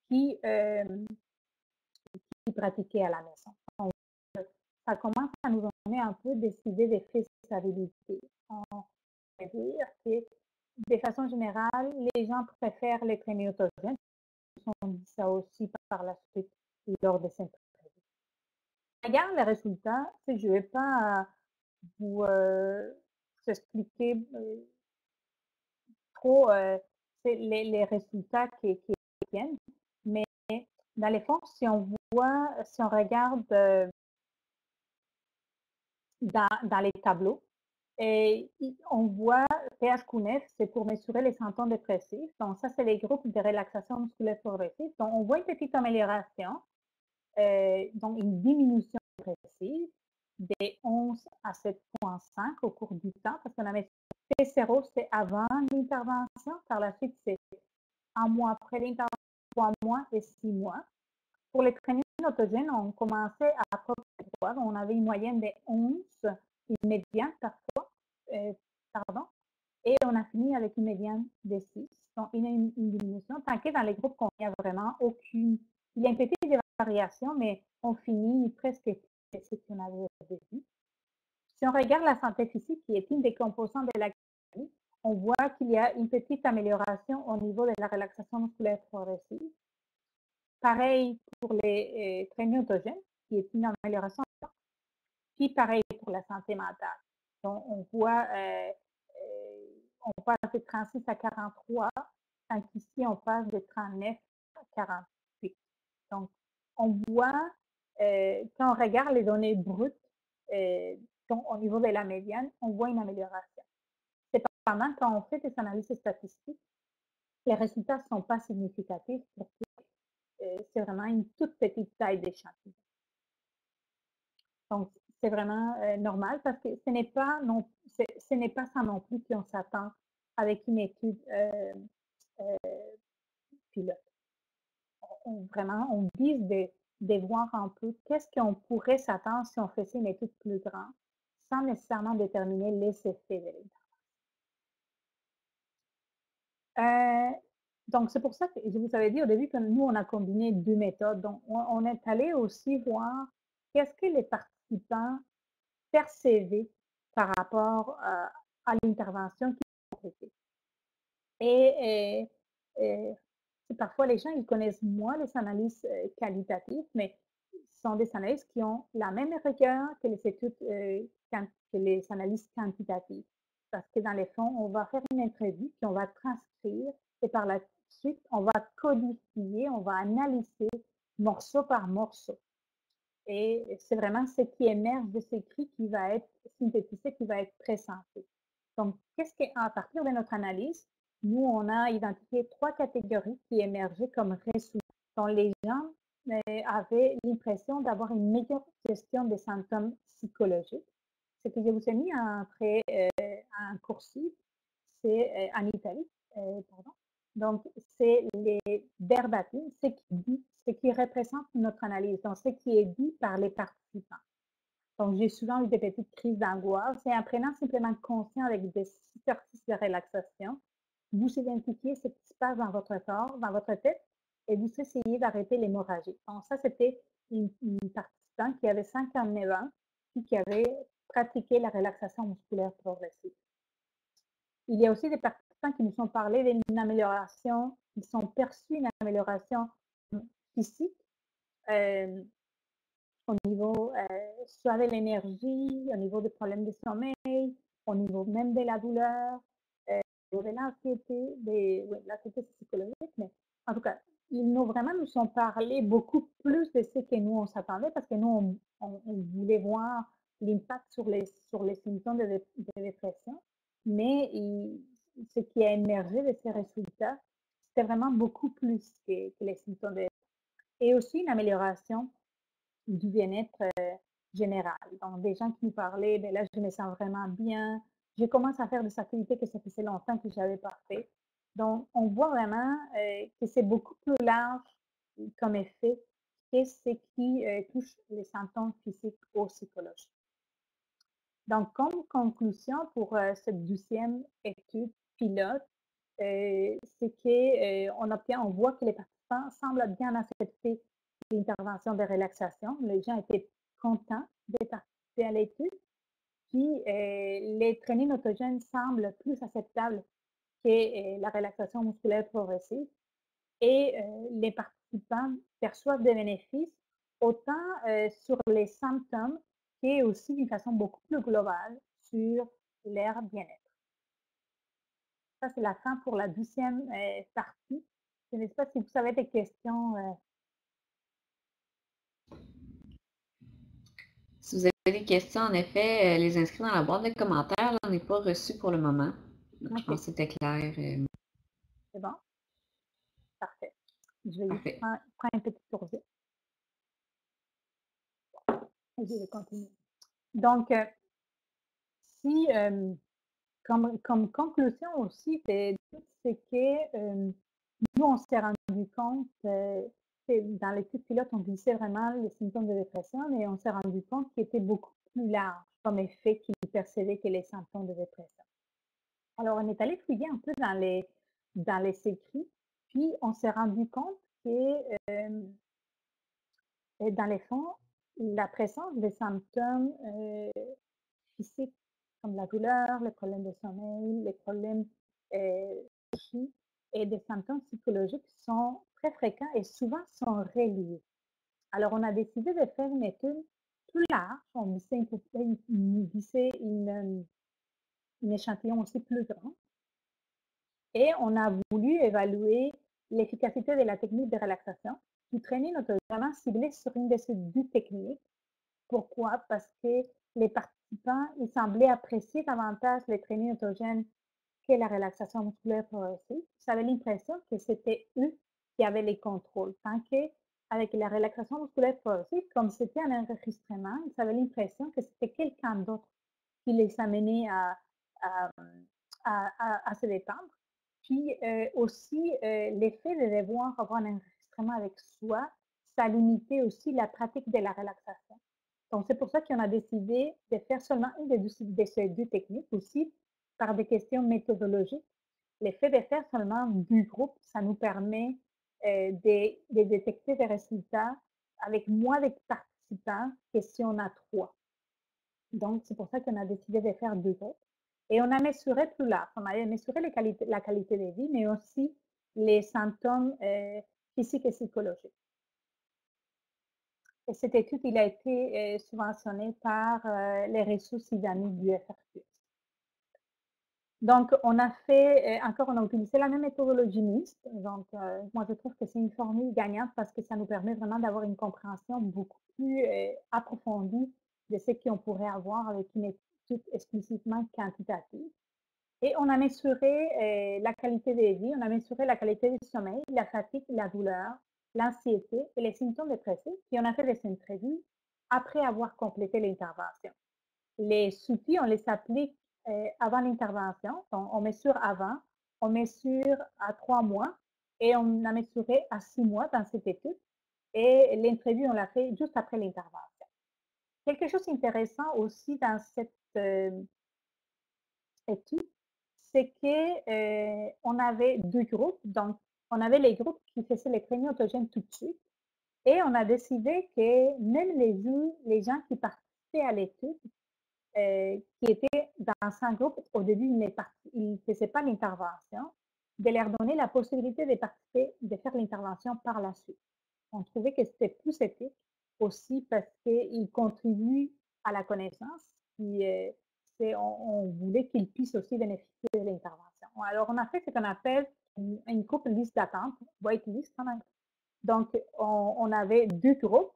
qui pratiquaient à la maison. Donc, ça commence à nous donner un peu des idées de faisabilité. On peut dire que, de façon générale, les gens préfèrent les traînées autogènes. On dit ça aussi par la suite lors de cette entrevue. Regarde les résultats. Je ne vais pas vous expliquer trop les résultats qui viennent, mais dans les fonds, si on regarde dans les tableaux, et on voit PHQ-9, c'est pour mesurer les symptômes dépressifs. Donc, ça, c'est les groupes de relaxation musculaire progressive. Donc, on voit une petite amélioration, donc une diminution dépressive de 11 à 7,5 au cours du temps, parce qu'on a mis T0, c'est avant l'intervention. Par la suite, c'est un mois après l'intervention, 3 mois et 6 mois. Pour les trainings autogènes, on commençait à progresser. On avait une moyenne de 11, une médiane parfois, et on a fini avec une médiane de 6. Donc, il y a une diminution. Tant que dans les groupes qu'on n'y a vraiment aucune, il y a une petite variation, mais on finit presque ce qu'on avait au début. Si on regarde la santé physique, qui est une des composantes de la glycémie, on voit qu'il y a une petite amélioration au niveau de la relaxation musculaire progressive. Pareil pour les traînées autogènes, qui est une amélioration. Puis pareil pour la santé mentale. Donc, on voit, on passe de 36 à 43, tant qu'ici, on passe de 39 à 48. Donc, on voit, quand on regarde les données brutes, donc au niveau de la médiane, on voit une amélioration. Cependant, quand on fait des analyses statistiques, les résultats ne sont pas significatifs parce que c'est vraiment une toute petite taille d'échantillon. Donc, c'est vraiment normal parce que ce n'est pas ça non plus qu'on s'attend avec une étude pilote. Vraiment, on vise de voir un peu qu'est-ce qu'on pourrait s'attendre si on faisait une étude plus grande sans nécessairement déterminer les effets de l'intervention. Donc, c'est pour ça que je vous avais dit au début que nous, on a combiné deux méthodes. Donc, on est allé aussi voir qu'est-ce que les participants percevaient par rapport à l'intervention qu'ils ont faite. Et parfois, les gens, ils connaissent moins les analyses qualitatives, mais ce sont des analyses qui ont la même rigueur que les études, que les analyses quantitatives. Parce que dans les fonds, on va faire une entrevue, puis on va transcrire, et par la suite, on va codifier, on va analyser morceau par morceau. Et c'est vraiment ce qui émerge de ces écrits qui va être synthétisé, qui va être présenté. Donc, qu'est-ce qu'à partir de notre analyse, nous, on a identifié 3 catégories qui émergeaient comme résultats, dont les gens avaient l'impression d'avoir une meilleure gestion des symptômes psychologiques. Ce que je vous ai mis en coursive, c'est en Italie, pardon. Donc, c'est les verbatim, ce qui représente notre analyse, donc ce qui est dit par les participants. Donc, j'ai souvent eu des petites crises d'angoisse et en prenant simplement conscience avec des exercices de relaxation, vous identifiez ce qui se passe dans votre corps, dans votre tête, et vous essayez d'arrêter l'hémorragie. Donc, ça, c'était une participante qui avait 59 ans et qui avait pratiqué la relaxation musculaire progressive. Il y a aussi des participants qui nous ont parlé d'une amélioration, qui sont perçus une amélioration physique au niveau soit de l'énergie, au niveau des problèmes de sommeil, au niveau même de la douleur, au niveau de l'anxiété, oui, l'anxiété c'est psychologique, mais en tout cas, nous ont parlé beaucoup plus de ce que nous on s'attendait parce que nous on voulait voir l'impact sur les symptômes de dépression, mais ce qui a émergé de ces résultats, c'était vraiment beaucoup plus que les symptômes de et aussi une amélioration du bien-être général. Donc, des gens qui nous parlaient, ben là, je me sens vraiment bien. Je commence à faire des activités que ça faisait longtemps que je n'avais pas fait. Donc, on voit vraiment que c'est beaucoup plus large comme effet que ce qui touche les symptômes physiques ou psychologiques. Donc, comme conclusion pour cette 12e étude pilote, c'est on voit que les participants semblent bien accepter l'intervention de relaxation. Les gens étaient contents de participer à l'étude. Puis, les trainings autogènes semblent plus acceptables que la relaxation musculaire progressive. Et les participants perçoivent des bénéfices autant sur les symptômes que aussi d'une façon beaucoup plus globale sur leur bien-être. Ça, c'est la fin pour la 12e partie. Je ne sais pas si vous avez des questions. Si vous avez des questions, en effet, les inscrire dans la boîte de commentaires. J'en ai pas reçu pour le moment. Donc, je pense que c'était clair. C'est bon? Parfait. Je vais Parfait. prendre un petit tourvie. Et je vais continuer. Donc, si, comme conclusion aussi, c'est que nous, on s'est rendu compte, dans l'étude pilote, on glissait vraiment les symptômes de dépression, mais on s'est rendu compte qu'il était beaucoup plus large comme effet qu'il percevait que les symptômes de dépression. Alors, on est allé fouiller un peu dans les écrits, puis on s'est rendu compte que dans les fonds, la présence des symptômes physiques comme la douleur, les problèmes de sommeil, les problèmes et des symptômes psychologiques sont très fréquents et souvent sont reliés. Alors, on a décidé de faire une étude plus large, on vissait une échantillon aussi plus grand et on a voulu évaluer l'efficacité de la technique de relaxation. Tout training notre vraiment ciblé sur une de ces deux techniques. Pourquoi? Parce que les participants, ils semblaient apprécier davantage les trainings autogènes que la relaxation musculaire progressive. J'avais l'impression que c'était eux qui avaient les contrôles. Tant qu'avec la relaxation musculaire progressive, comme c'était un enregistrement, ils avaient l'impression que c'était quelqu'un d'autre qui les amenait à, à se détendre. Puis aussi, l'effet de devoir avoir un enregistrement avec soi, ça limitait aussi la pratique de la relaxation. Donc, c'est pour ça qu'on a décidé de faire seulement une de ces deux techniques aussi par des questions méthodologiques. Le fait de faire seulement deux groupes, ça nous permet de détecter des résultats avec moins de participants que si on a trois. Donc, c'est pour ça qu'on a décidé de faire deux groupes. Et on a mesuré plus large. On a mesuré la qualité de vie, mais aussi les symptômes physiques et psychologiques. Et cette étude, il a été subventionnée par les ressources islamiques du FRQ. Donc, on a fait, encore, on a utilisé la même méthodologie mixte. Donc, moi, je trouve que c'est une formule gagnante parce que ça nous permet vraiment d'avoir une compréhension beaucoup plus approfondie de ce qu'on pourrait avoir avec une étude exclusivement quantitative. Et on a mesuré la qualité de vie, on a mesuré la qualité du sommeil, la fatigue, la douleur, l'anxiété et les symptômes dépressifs. Puis on a fait des entrevues après avoir complété l'intervention. Les outils, on les applique avant l'intervention. On mesure avant, on mesure à 3 mois et on a mesuré à 6 mois dans cette étude. Et l'interview, on l'a fait juste après l'intervention. Quelque chose d'intéressant aussi dans cette étude, c'est qu'on avait deux groupes. Donc, on avait les groupes qui faisaient les trainings autogènes tout de suite. Et on a décidé que même les gens qui participaient à l'étude, qui étaient dans un groupe, au début, ils ne faisaient pas l'intervention, de leur donner la possibilité de participer, de faire l'intervention par la suite. On trouvait que c'était plus éthique aussi parce qu'ils contribuent à la connaissance. Puis, on voulait qu'ils puissent aussi bénéficier de l'intervention. Alors, on a fait ce qu'on appelle une groupe liste d'attente, waitlist en anglais. Donc, on avait deux groupes.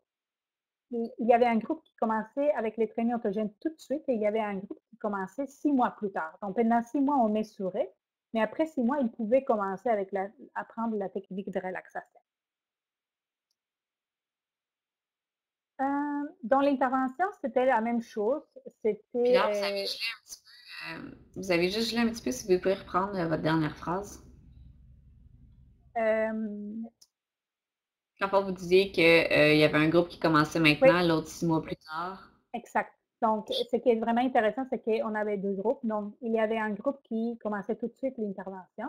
Il y avait un groupe qui commençait avec les training autogènes tout de suite et il y avait un groupe qui commençait 6 mois plus tard. Donc, pendant 6 mois, on mesurait, mais après 6 mois, ils pouvaient commencer avec apprendre la technique de relaxation. Dans l'intervention, c'était la même chose. Puis là, vous avez juste gelé un petit peu, si vous pouvez reprendre votre dernière phrase. Quand vous disiez qu'il y avait un groupe qui commençait oui, maintenant, l'autre 6 mois plus tard. exact. Donc, ce qui est vraiment intéressant, c'est qu'on avait deux groupes. Donc, il y avait un groupe qui commençait tout de suite l'intervention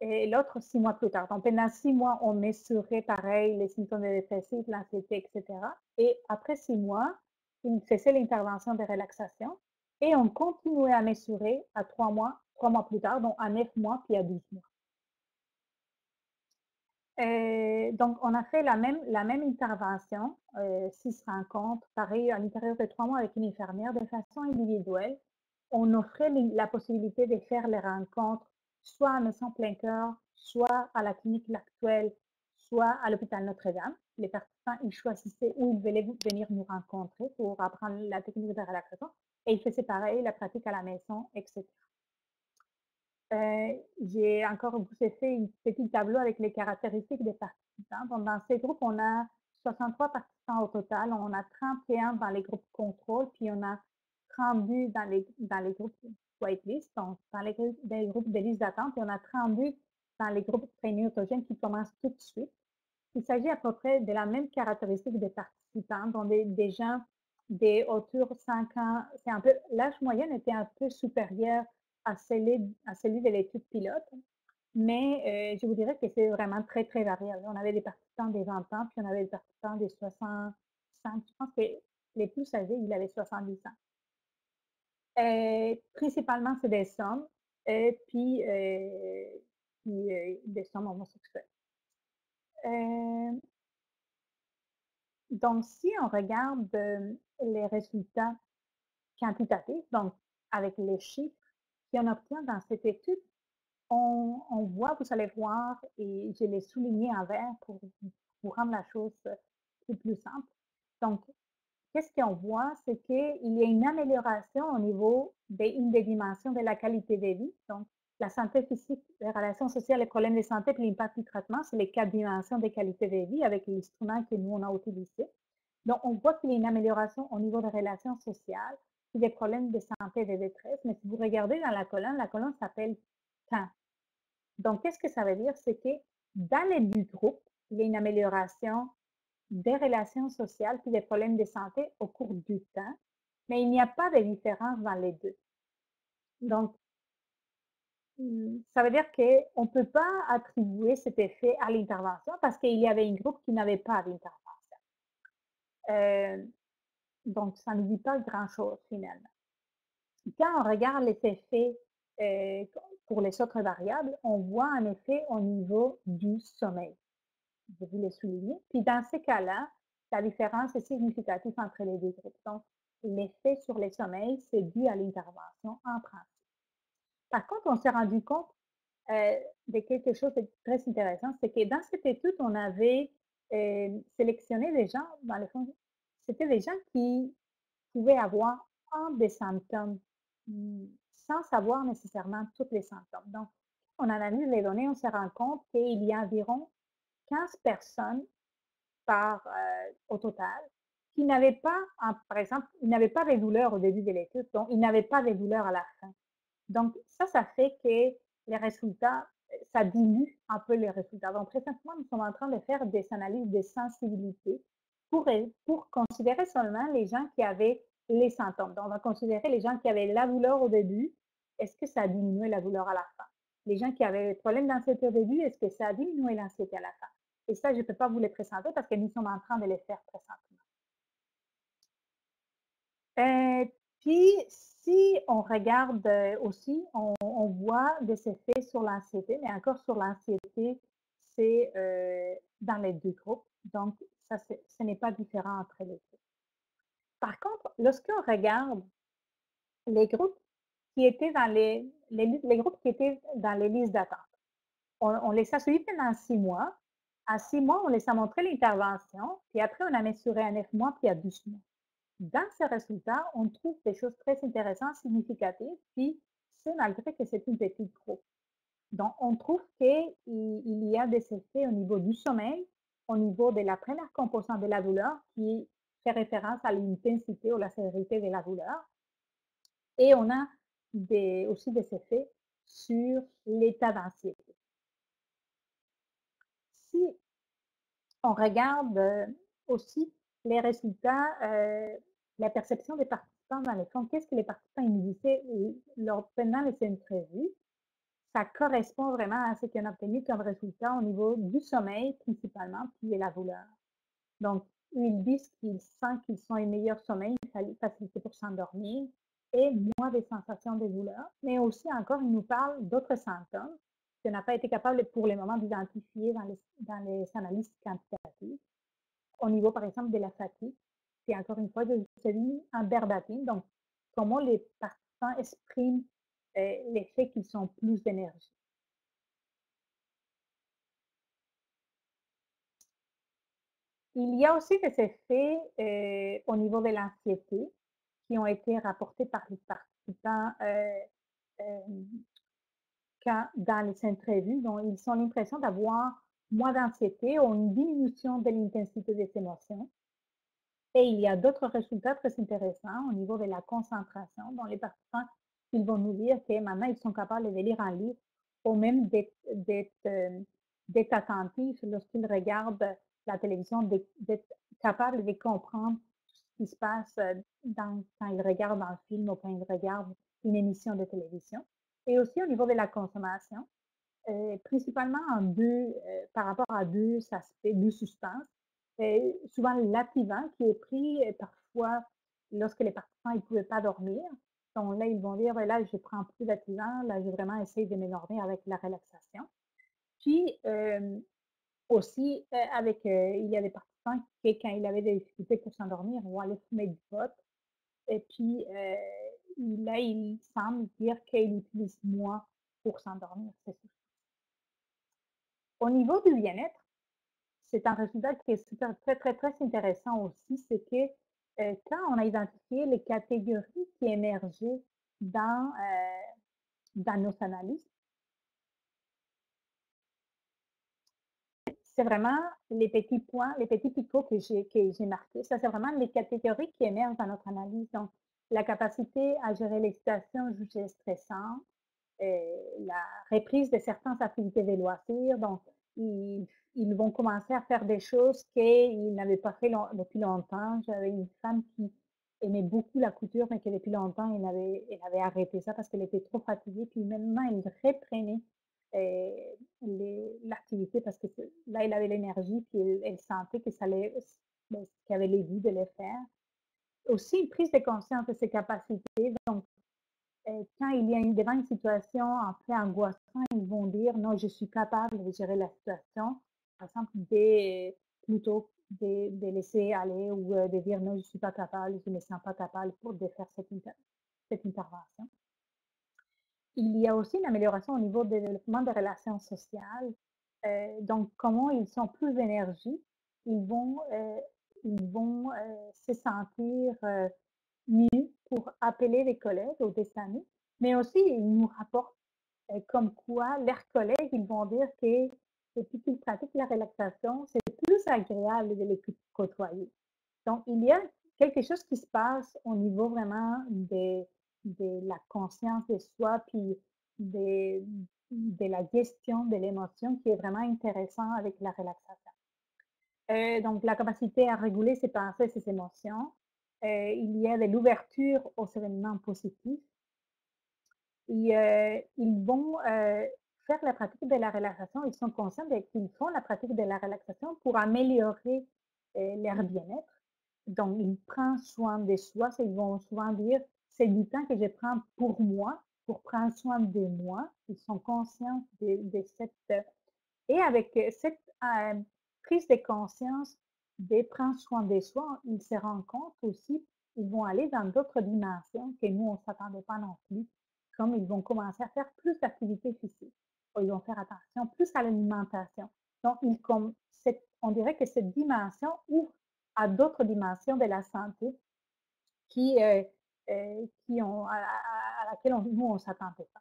et l'autre 6 mois plus tard. Donc, pendant 6 mois, on mesurait pareil les symptômes dépressifs, l'anxiété, etc. Et après 6 mois, il faisait l'intervention de relaxation et on continuait à mesurer à 3 mois plus tard, donc à 9 mois puis à 12 mois. Donc, on a fait la même intervention, 6 rencontres, pareil, à l'intérieur de 3 mois avec une infirmière de façon individuelle. On offrait la possibilité de faire les rencontres soit à Maison Plein Cœur, soit à la clinique L'Actuelle, soit à l'hôpital Notre-Dame. Les participants, ils choisissaient où ils voulaient venir nous rencontrer pour apprendre la technique de relaxation. Et ils faisaient pareil, la pratique à la maison, etc. J'ai encore vous ai fait un petit tableau avec les caractéristiques des participants. Donc, dans ces groupes, on a 63 participants au total. On a 31 dans les groupes contrôle, puis on a 32 dans les groupes waitlist, donc dans les groupes de liste d'attente, et on a 32 dans les groupes training autogènes qui commencent tout de suite. Il s'agit à peu près de la même caractéristique des participants, donc des gens des autour de 5 ans. C'est un peu, l'âge moyen était un peu supérieur à celui de l'étude pilote, mais je vous dirais que c'est vraiment très, très variable. On avait des participants des 20 ans, puis on avait des participants des 65. Je pense que les plus âgés, ils avaient 70 ans. Principalement, c'est des hommes, puis des hommes homosexuels. Donc, si on regarde les résultats quantitatifs, donc avec les chiffres qu'on obtient dans cette étude, on voit, vous allez voir, et je l'ai souligné en vert pour rendre la chose plus simple. Donc, qu'est-ce qu'on voit? C'est qu'il y a une amélioration au niveau d'une des dimensions de la qualité de vie. Donc, la santé physique, les relations sociales, les problèmes de santé et l'impact du traitement, c'est les 4 dimensions de qualité de vie avec l'instrument que nous, on a utilisé. Donc, on voit qu'il y a une amélioration au niveau des relations sociales, puis des problèmes de santé et de détresse. Mais si vous regardez dans la colonne s'appelle temps. Donc, qu'est-ce que ça veut dire? C'est que dans les deux groupes, il y a une amélioration des relations sociales puis des problèmes de santé au cours du temps, mais il n'y a pas de différence dans les deux. Donc, ça veut dire qu'on ne peut pas attribuer cet effet à l'intervention parce qu'il y avait un groupe qui n'avait pas d'intervention. Donc, ça ne dit pas grand-chose finalement. Quand on regarde les effets pour les autres variables, on voit un effet au niveau du sommeil. Je vous l'ai souligné. Puis dans ces cas-là, la différence est significative entre les deux groupes. Donc, l'effet sur les sommeils, c'est dû à l'intervention en principe. Par contre, on s'est rendu compte de quelque chose de très intéressant, c'est que dans cette étude, on avait sélectionné des gens, dans le fond, c'était des gens qui pouvaient avoir un des symptômes sans savoir nécessairement tous les symptômes. Donc, on analyse les données, on se rend compte qu'il y a environ 15 personnes au total qui n'avaient pas, par exemple, ils n'avaient pas de douleurs au début de l'étude, donc ils n'avaient pas de douleurs à la fin. Donc, ça fait que les résultats, ça dilue un peu les résultats. Donc, présentement, nous sommes en train de faire des analyses de sensibilité pour considérer seulement les gens qui avaient les symptômes. Donc, on va considérer les gens qui avaient la douleur au début. Est-ce que ça a diminué la douleur à la fin? Les gens qui avaient des problèmes d'anxiété au début, est-ce que ça a diminué l'anxiété à la fin? Et ça, je ne peux pas vous les présenter parce que nous sommes en train de les faire présentement. Puis, si on regarde aussi, on voit des effets sur l'anxiété, mais encore sur l'anxiété, c'est dans les deux groupes. Donc, ça, ce n'est pas différent entre les deux. Par contre, lorsqu'on regarde les groupes qui étaient dans les groupes qui étaient dans les listes d'attente, on les a suivis pendant 6 mois. À 6 mois, on les a montré l'intervention, puis après, on a mesuré à 9 mois, puis à 12 mois. Dans ces résultats, on trouve des choses très intéressantes, significatives, puis c'est malgré que c'est une petite groupe. Donc, on trouve qu'il y a des effets au niveau du sommeil, au niveau de la première composante de la douleur, qui fait référence à l'intensité ou la sévérité de la douleur. Et on a aussi des effets sur l'état d'anxiété. Si on regarde aussi les résultats, la perception des participants dans les fonds, qu'est-ce que les participants nous disaient pendant les entrevues, ça correspond vraiment à ce qu'on a obtenu comme résultat au niveau du sommeil principalement, puis de la douleur. Donc, ils disent qu'ils sentent qu'ils sont en meilleur sommeil, une facilité pour s'endormir et moins de sensations de douleur. Mais aussi, encore, ils nous parlent d'autres symptômes qu'on n'a pas été capable pour le moment d'identifier dans les analyses quantitatives. Au niveau, par exemple, de la fatigue, c'est encore une fois, je dis en verbatim, donc comment les participants expriment le fait qu'ils ont plus d'énergie. Il y a aussi des effets au niveau de l'anxiété qui ont été rapportés par les participants dans les entrevues. Donc, ils ont l'impression d'avoir moins d'anxiété ou une diminution de l'intensité des émotions. Et il y a d'autres résultats très intéressants au niveau de la concentration, dont les participants, ils vont nous dire que maintenant, ils sont capables de lire un livre ou même d'être attentifs lorsqu'ils regardent la télévision, d'être capables de comprendre ce qui se passe quand ils regardent un film ou quand ils regardent une émission de télévision. Et aussi au niveau de la consommation, principalement par rapport à deux aspects, deux substances. Souvent l'activant qui est pris parfois lorsque les participants ne pouvaient pas dormir. Donc là, ils vont dire, ben là, je prends plus d'activant, là, je vraiment essayer de m'endormir avec la relaxation. Puis aussi, il y a des participants qui, quand ils avaient des difficultés pour s'endormir, vont aller fumer du pot. Et puis là, il semble dire qu'ils utilisent moins pour s'endormir, c'est sûr. Au niveau du bien-être, c'est un résultat qui est super, très, très, très intéressant aussi, c'est que quand on a identifié les catégories qui émergeaient dans nos analyses, c'est vraiment les petits points, les petits picots que j'ai marqués. Ça, c'est vraiment les catégories qui émergent dans notre analyse. Donc, la capacité à gérer les situations jugées stressantes, la reprise de certaines activités de loisirs. Donc, ils vont commencer à faire des choses qu'ils n'avaient pas fait depuis longtemps. J'avais une femme qui aimait beaucoup la couture, mais qui depuis longtemps, elle avait arrêté ça parce qu'elle était trop fatiguée. Puis maintenant, elle reprenait l'activité parce que là, elle avait l'énergie, puis elle sentait que ça allait, qu'elle avait les goûts de le faire. Aussi, une prise de conscience de ses capacités. Donc, quand il y a devant une situation un peu angoissante, ils vont dire non, je suis capable de gérer la situation. Par exemple, plutôt de laisser aller ou de dire non, je ne suis pas capable, je ne me sens pas capable de faire cette intervention. Il y a aussi une amélioration au niveau du développement des relations sociales. Donc, comment ils sont plus d'énergie, ils vont se sentir mieux pour appeler des collègues ou des amis, mais aussi ils nous rapportent comme quoi leurs collègues, ils vont dire que depuis qu'ils pratiquent la relaxation, c'est plus agréable de les côtoyer. Donc, il y a quelque chose qui se passe au niveau vraiment de la conscience de soi, puis de la gestion de l'émotion qui est vraiment intéressant avec la relaxation. Donc, la capacité à réguler ses pensées et ses émotions. Il y a de l'ouverture aux événements positifs. Ils vont faire la pratique de la relaxation. Ils sont conscients qu'ils font la pratique de la relaxation pour améliorer leur bien-être. Donc, ils prennent soin de soi. Ils vont souvent dire, c'est du temps que je prends pour moi, pour prendre soin de moi. Ils sont conscients de cette... Et avec cette prise de conscience de prendre soin de soi, ils se rendent compte aussi ils vont aller dans d'autres dimensions que nous, on ne s'attendait pas non plus, comme ils vont commencer à faire plus d'activités physiques, ou ils vont faire attention plus à l'alimentation. Donc, on dirait que cette dimension ouvre à d'autres dimensions de la santé qui, à laquelle nous, on ne s'attendait pas.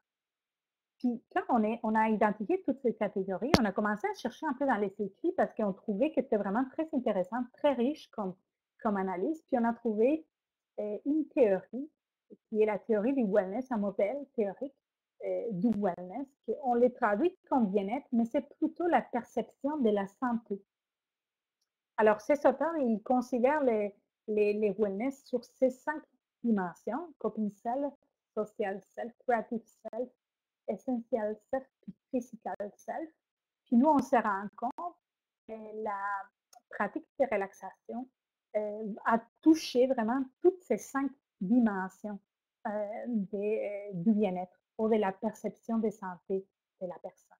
Puis quand on a identifié toutes ces catégories, on a commencé à chercher un peu dans les écrits parce qu'on trouvait que c'était vraiment très intéressant, très riche comme analyse. Puis on a trouvé une théorie qui est la théorie du wellness, un modèle théorique du wellness. On les traduit comme bien-être, mais c'est plutôt la perception de la santé. Alors, ces auteurs, ils considèrent les wellness sur ces 5 dimensions: coping self, social self, creative self, essential self, puis physical self. Puis nous, on se rend compte que la pratique de relaxation a touché vraiment toutes ces 5 dimensions du bien-être ou de la perception de santé de la personne.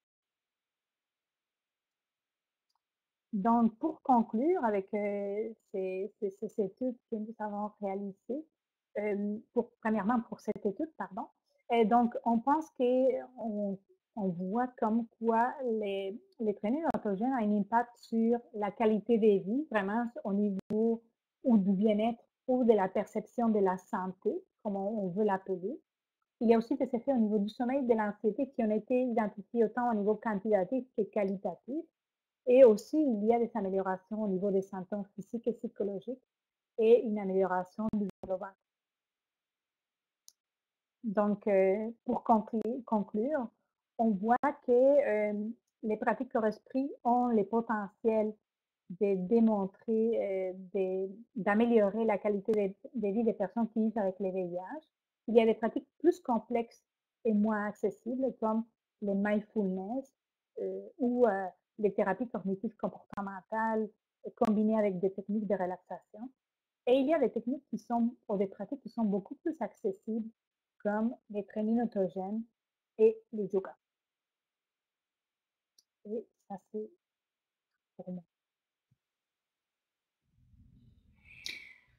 Donc, pour conclure avec ces études que nous avons réalisées, premièrement pour cette étude, pardon, et donc on pense qu'on voit comme quoi les traînées autogènes ont un impact sur la qualité des vies, vraiment au niveau ou du bien-être ou de la perception de la santé, comme on veut l'appeler. Il y a aussi des effets au niveau du sommeil, de l'anxiété qui ont été identifiés autant au niveau quantitatif que qualitatif. Et aussi, il y a des améliorations au niveau des symptômes physiques et psychologiques et une amélioration du global. Donc, pour conclure, on voit que les pratiques corps esprit ont le potentiel de démontrer, d'améliorer la qualité de vie des personnes qui vivent avec le VIH. Il y a des pratiques plus complexes et moins accessibles comme le mindfulness ou les thérapies cognitives comportementales combinées avec des techniques de relaxation. Et il y a des techniques ou des pratiques qui sont beaucoup plus accessibles comme les trainings autogènes et les yoga. Et ça, c'est pour moi.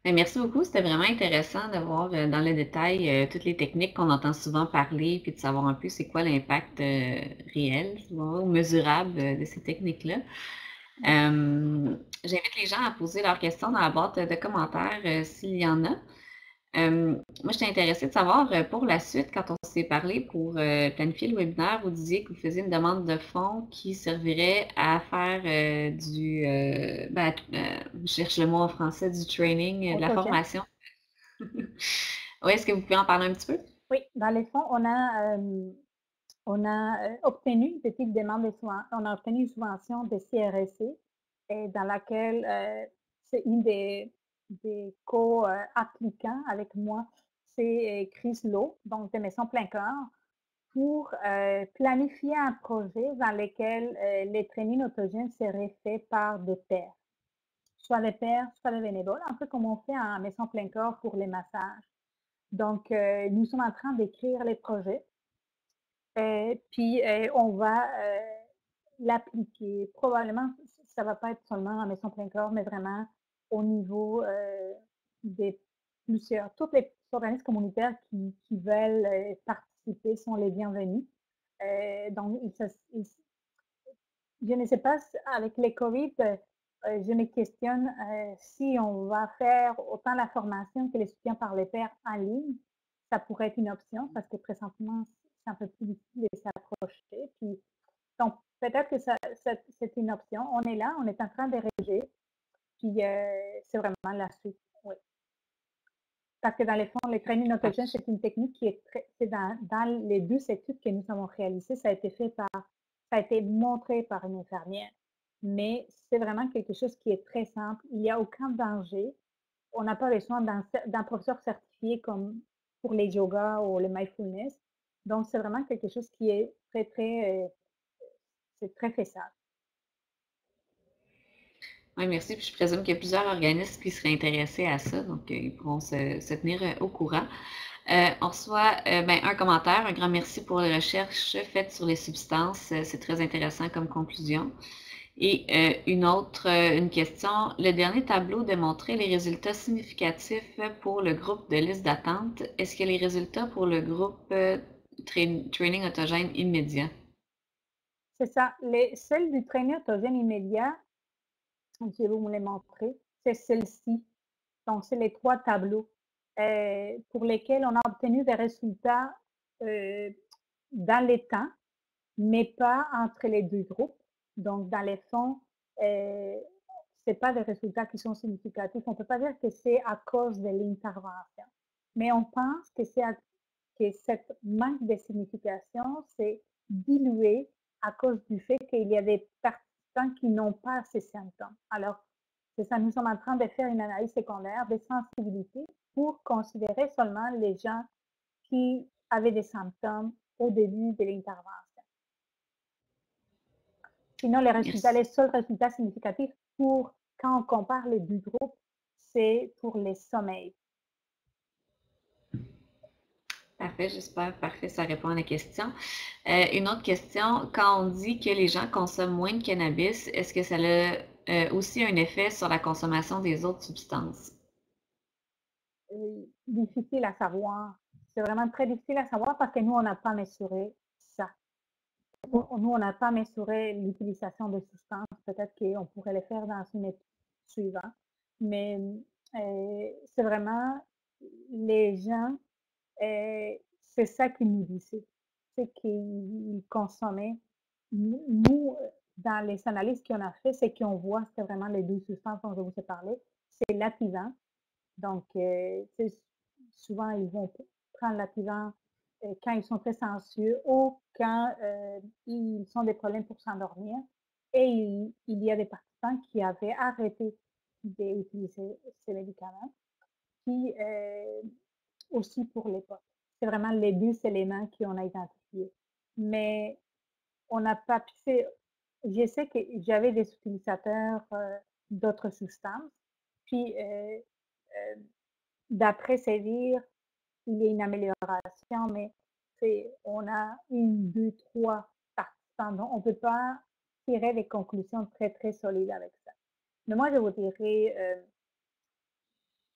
Merci beaucoup, c'était vraiment intéressant de voir dans le détail toutes les techniques qu'on entend souvent parler, puis de savoir un peu c'est quoi l'impact réel ou mesurable de ces techniques-là. J'invite les gens à poser leurs questions dans la boîte de commentaires s'il y en a. Moi, j'étais intéressée de savoir pour la suite, quand on s'est parlé pour planifier le webinaire, vous disiez que vous faisiez une demande de fonds qui servirait à faire je cherche le mot en français, du training, de la formation. Oui, est-ce que vous pouvez en parler un petit peu? Oui, dans les fonds, on a obtenu une petite demande on a obtenu une subvention de CRSC dans laquelle c'est une des co-applicants avec moi, c'est Chris Lowe, donc de Maison Plein Cœur, pour planifier un projet dans lequel les trainings autogènes seraient faits par des pairs, soit des pairs, soit des bénévoles, un peu comme on fait à Maison Plein Cœur pour les massages. Donc, nous sommes en train d'écrire les projets. Puis, on va l'appliquer. Probablement, ça ne va pas être seulement à Maison Plein Cœur, mais vraiment au niveau des plusieurs. Tous les organismes communautaires qui veulent participer sont les bienvenus. Donc, je ne sais pas, avec les COVID, je me questionne si on va faire autant la formation que les soutiens par les pairs en ligne. Ça pourrait être une option parce que présentement, c'est un peu plus difficile de s'approcher. Puis, donc, peut-être que c'est une option. On est là, on est en train de rédiger. Puis, c'est vraiment la suite. Oui. Parce que dans les fonds, les trainings autogènes, c'est une technique qui est c'est dans les 2 études que nous avons réalisées, ça a été montré par une infirmière. Mais c'est vraiment quelque chose qui est très simple. Il n'y a aucun danger. On n'a pas besoin d'un professeur certifié comme pour les yoga ou le mindfulness. Donc, c'est vraiment quelque chose qui est c'est très faisable. Oui, merci. Puis je présume qu'il y a plusieurs organismes qui seraient intéressés à ça, donc ils pourront se tenir au courant. On reçoit un commentaire. Un grand merci pour les recherches faites sur les substances. C'est très intéressant comme conclusion. Et une question. Le dernier tableau démontrait les résultats significatifs pour le groupe de liste d'attente. Est-ce que les résultats pour le groupe training autogène immédiat? C'est ça. Celles du training autogène immédiat, je vais vous les montrer, c'est celle-ci. Donc, c'est les 3 tableaux pour lesquels on a obtenu des résultats dans les temps, mais pas entre les 2 groupes. Donc, dans les fonds, c'est pas des résultats qui sont significatifs. On peut pas dire que c'est à cause de l'intervention, mais on pense que que cette manque de signification, c'est dilué à cause du fait qu'il y a des participants qui n'ont pas ces symptômes. Alors, c'est ça, nous sommes en train de faire une analyse secondaire de sensibilité pour considérer seulement les gens qui avaient des symptômes au début de l'intervention. Sinon, les seuls résultats significatifs pour quand on compare les 2 groupes, c'est pour les sommeils. Parfait, j'espère. Parfait, ça répond à la question. Une autre question, quand on dit que les gens consomment moins de cannabis, est-ce que ça a aussi un effet sur la consommation des autres substances? Difficile à savoir. C'est vraiment très difficile à savoir parce que nous, on n'a pas mesuré ça. Nous, on n'a pas mesuré l'utilisation de substances. Peut-être qu'on pourrait le faire dans une étude suivante. Mais c'est vraiment les gens, c'est ça qu'ils nous disaient. C'est qu'ils consommaient. Nous, dans les analyses qu'on a fait, c'est qu'on voit, c'est vraiment les 2 substances dont je vous ai parlé. C'est l'activant. Donc, souvent, ils vont prendre l'activant quand ils sont très anxieux ou quand ils ont des problèmes pour s'endormir. Et il y a des participants qui avaient arrêté d'utiliser ces médicaments, puis aussi pour les potes. C'est vraiment les 2 éléments qu'on a identifiés. Mais on n'a pas pu faire. Je sais que j'avais des utilisateurs d'autres substances, puis d'après sévir, il y a une amélioration, mais on a une, deux, trois participants. Donc, on ne peut pas tirer des conclusions très, très solides avec ça. Mais moi, je vous dirais,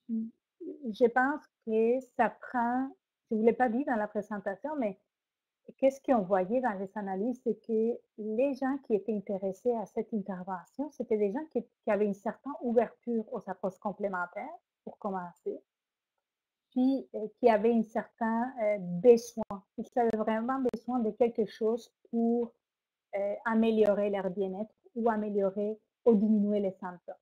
je pense que ça prend, je ne vous l'ai pas dit dans la présentation, mais qu'est-ce qu'on voyait dans les analyses, c'est que les gens qui étaient intéressés à cette intervention, c'était des gens qui avaient une certaine ouverture aux approches complémentaires, pour commencer, puis qui avaient un certain besoin. Ils avaient vraiment besoin de quelque chose pour améliorer leur bien-être ou améliorer ou diminuer les symptômes.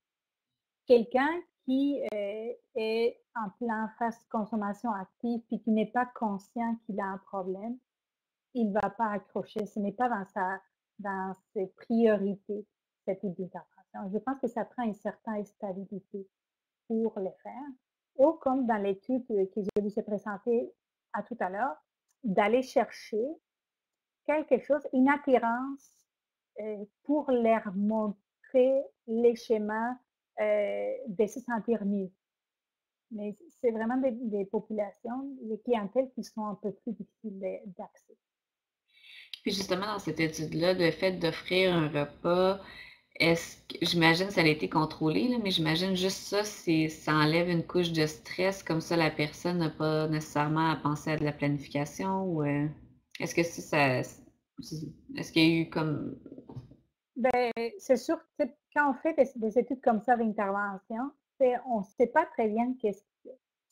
Quelqu'un qui est en plein phase de consommation active puis qui n'est pas conscient qu'il a un problème, il ne va pas accrocher. Ce n'est pas dans ses priorités, cette type d'intervention. Je pense que ça prend une certaine stabilité pour le faire. Ou comme dans l'étude que je vous ai présentée à tout à l'heure, d'aller chercher quelque chose, une attirance pour leur montrer les schémas de se sentir mieux. Mais c'est vraiment des populations, des clientèles qui sont un peu plus difficiles d'accès. Puis justement, dans cette étude-là, le fait d'offrir un repas, j'imagine que ça a été contrôlé, là, mais j'imagine juste ça, ça enlève une couche de stress, comme ça la personne n'a pas nécessairement à penser à de la planification ou est-ce que est-ce qu'il y a eu comme Ben, c'est sûr que quand on fait des études comme ça d'intervention, on ne sait pas très bien qu'est-ce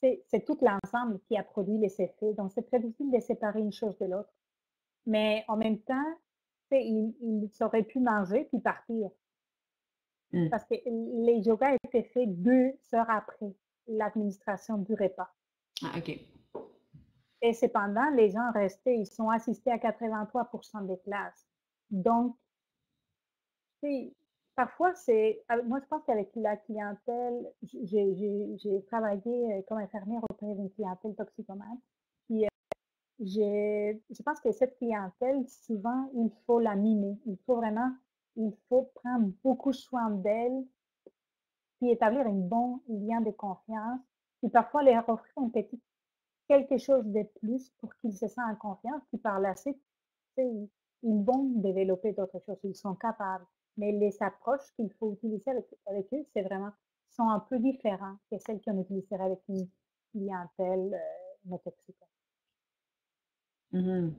que c'est tout l'ensemble qui a produit les effets. Donc, c'est très difficile de séparer une chose de l'autre. Mais en même temps, ils auraient pu manger puis partir. Parce que les yogas étaient faits 2 heures après l'administration du repas. Ah, OK. Et cependant, les gens restés, ils sont assistés à 83% des classes. Donc, parfois, moi, je pense qu'avec la clientèle, j'ai travaillé comme infirmière auprès d'une clientèle toxicomane. Puis, je pense que cette clientèle, souvent, il faut la mimer. Il faut prendre beaucoup soin d'elle, puis établir un bon lien de confiance, puis parfois leur offrir quelque chose de plus pour qu'ils se sentent en confiance, puis par la suite, ils vont développer d'autres choses, ils sont capables. mais les approches qu'il faut utiliser avec eux, c'est vraiment, sont un peu différents que celles qu'on utiliserait avec une clientèle non toxique. Mhm.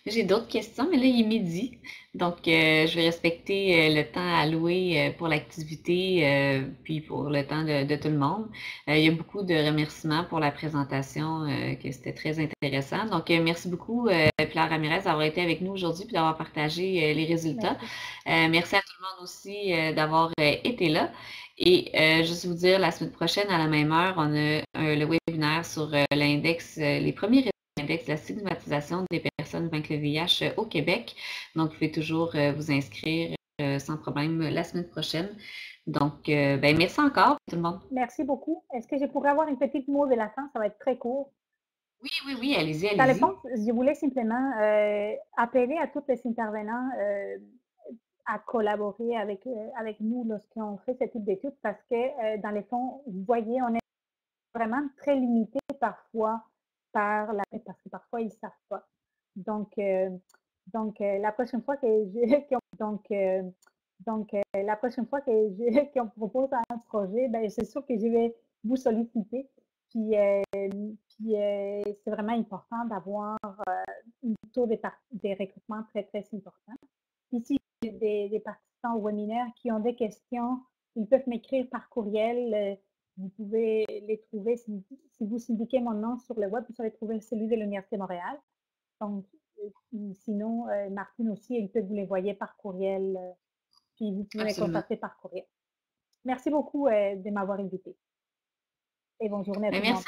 J'ai d'autres questions, mais là, il est midi. Donc, je vais respecter le temps alloué pour l'activité, puis pour le temps de tout le monde. Il y a beaucoup de remerciements pour la présentation, que c'était très intéressant. Donc, merci beaucoup, Pilar Ramirez, d'avoir été avec nous aujourd'hui puis d'avoir partagé les résultats. Merci. Merci à tout le monde aussi d'avoir été là. Et juste vous dire, la semaine prochaine, à la même heure, on a le webinaire sur l'index, les premiers index de la stigmatisation des personnes vaincre le VIH au Québec. Donc, vous pouvez toujours vous inscrire sans problème la semaine prochaine. Donc, ben, merci encore tout le monde. Merci beaucoup. Est-ce que je pourrais avoir une petite mot de la fin? Ça va être très court. Oui, oui, oui, allez-y, Dans le allez-y. fond, je voulais simplement appeler à tous les intervenants à collaborer avec nous lorsqu'on fait ce type d'études parce que, dans le fond, vous voyez, on est vraiment très limité parfois parce que parfois ils ne savent pas. Donc, la prochaine fois que la prochaine fois qu'on propose un projet, ben, c'est sûr que je vais vous solliciter. Puis, c'est vraiment important d'avoir un taux des recrutements très, très important. Ici, des participants au webinaire qui ont des questions, ils peuvent m'écrire par courriel. Vous pouvez les trouver, si vous indiquez mon nom sur le web, vous allez trouver celui de l'Université de Montréal. Donc, sinon, Martine aussi, elle peut vous les envoyer par courriel, puis vous pouvez me Absolument. contacter par courriel. Merci beaucoup de m'avoir invité. Et bonne journée à tout Ben, le monde. merci.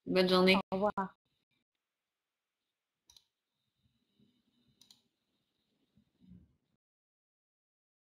Bonne journée. Au revoir.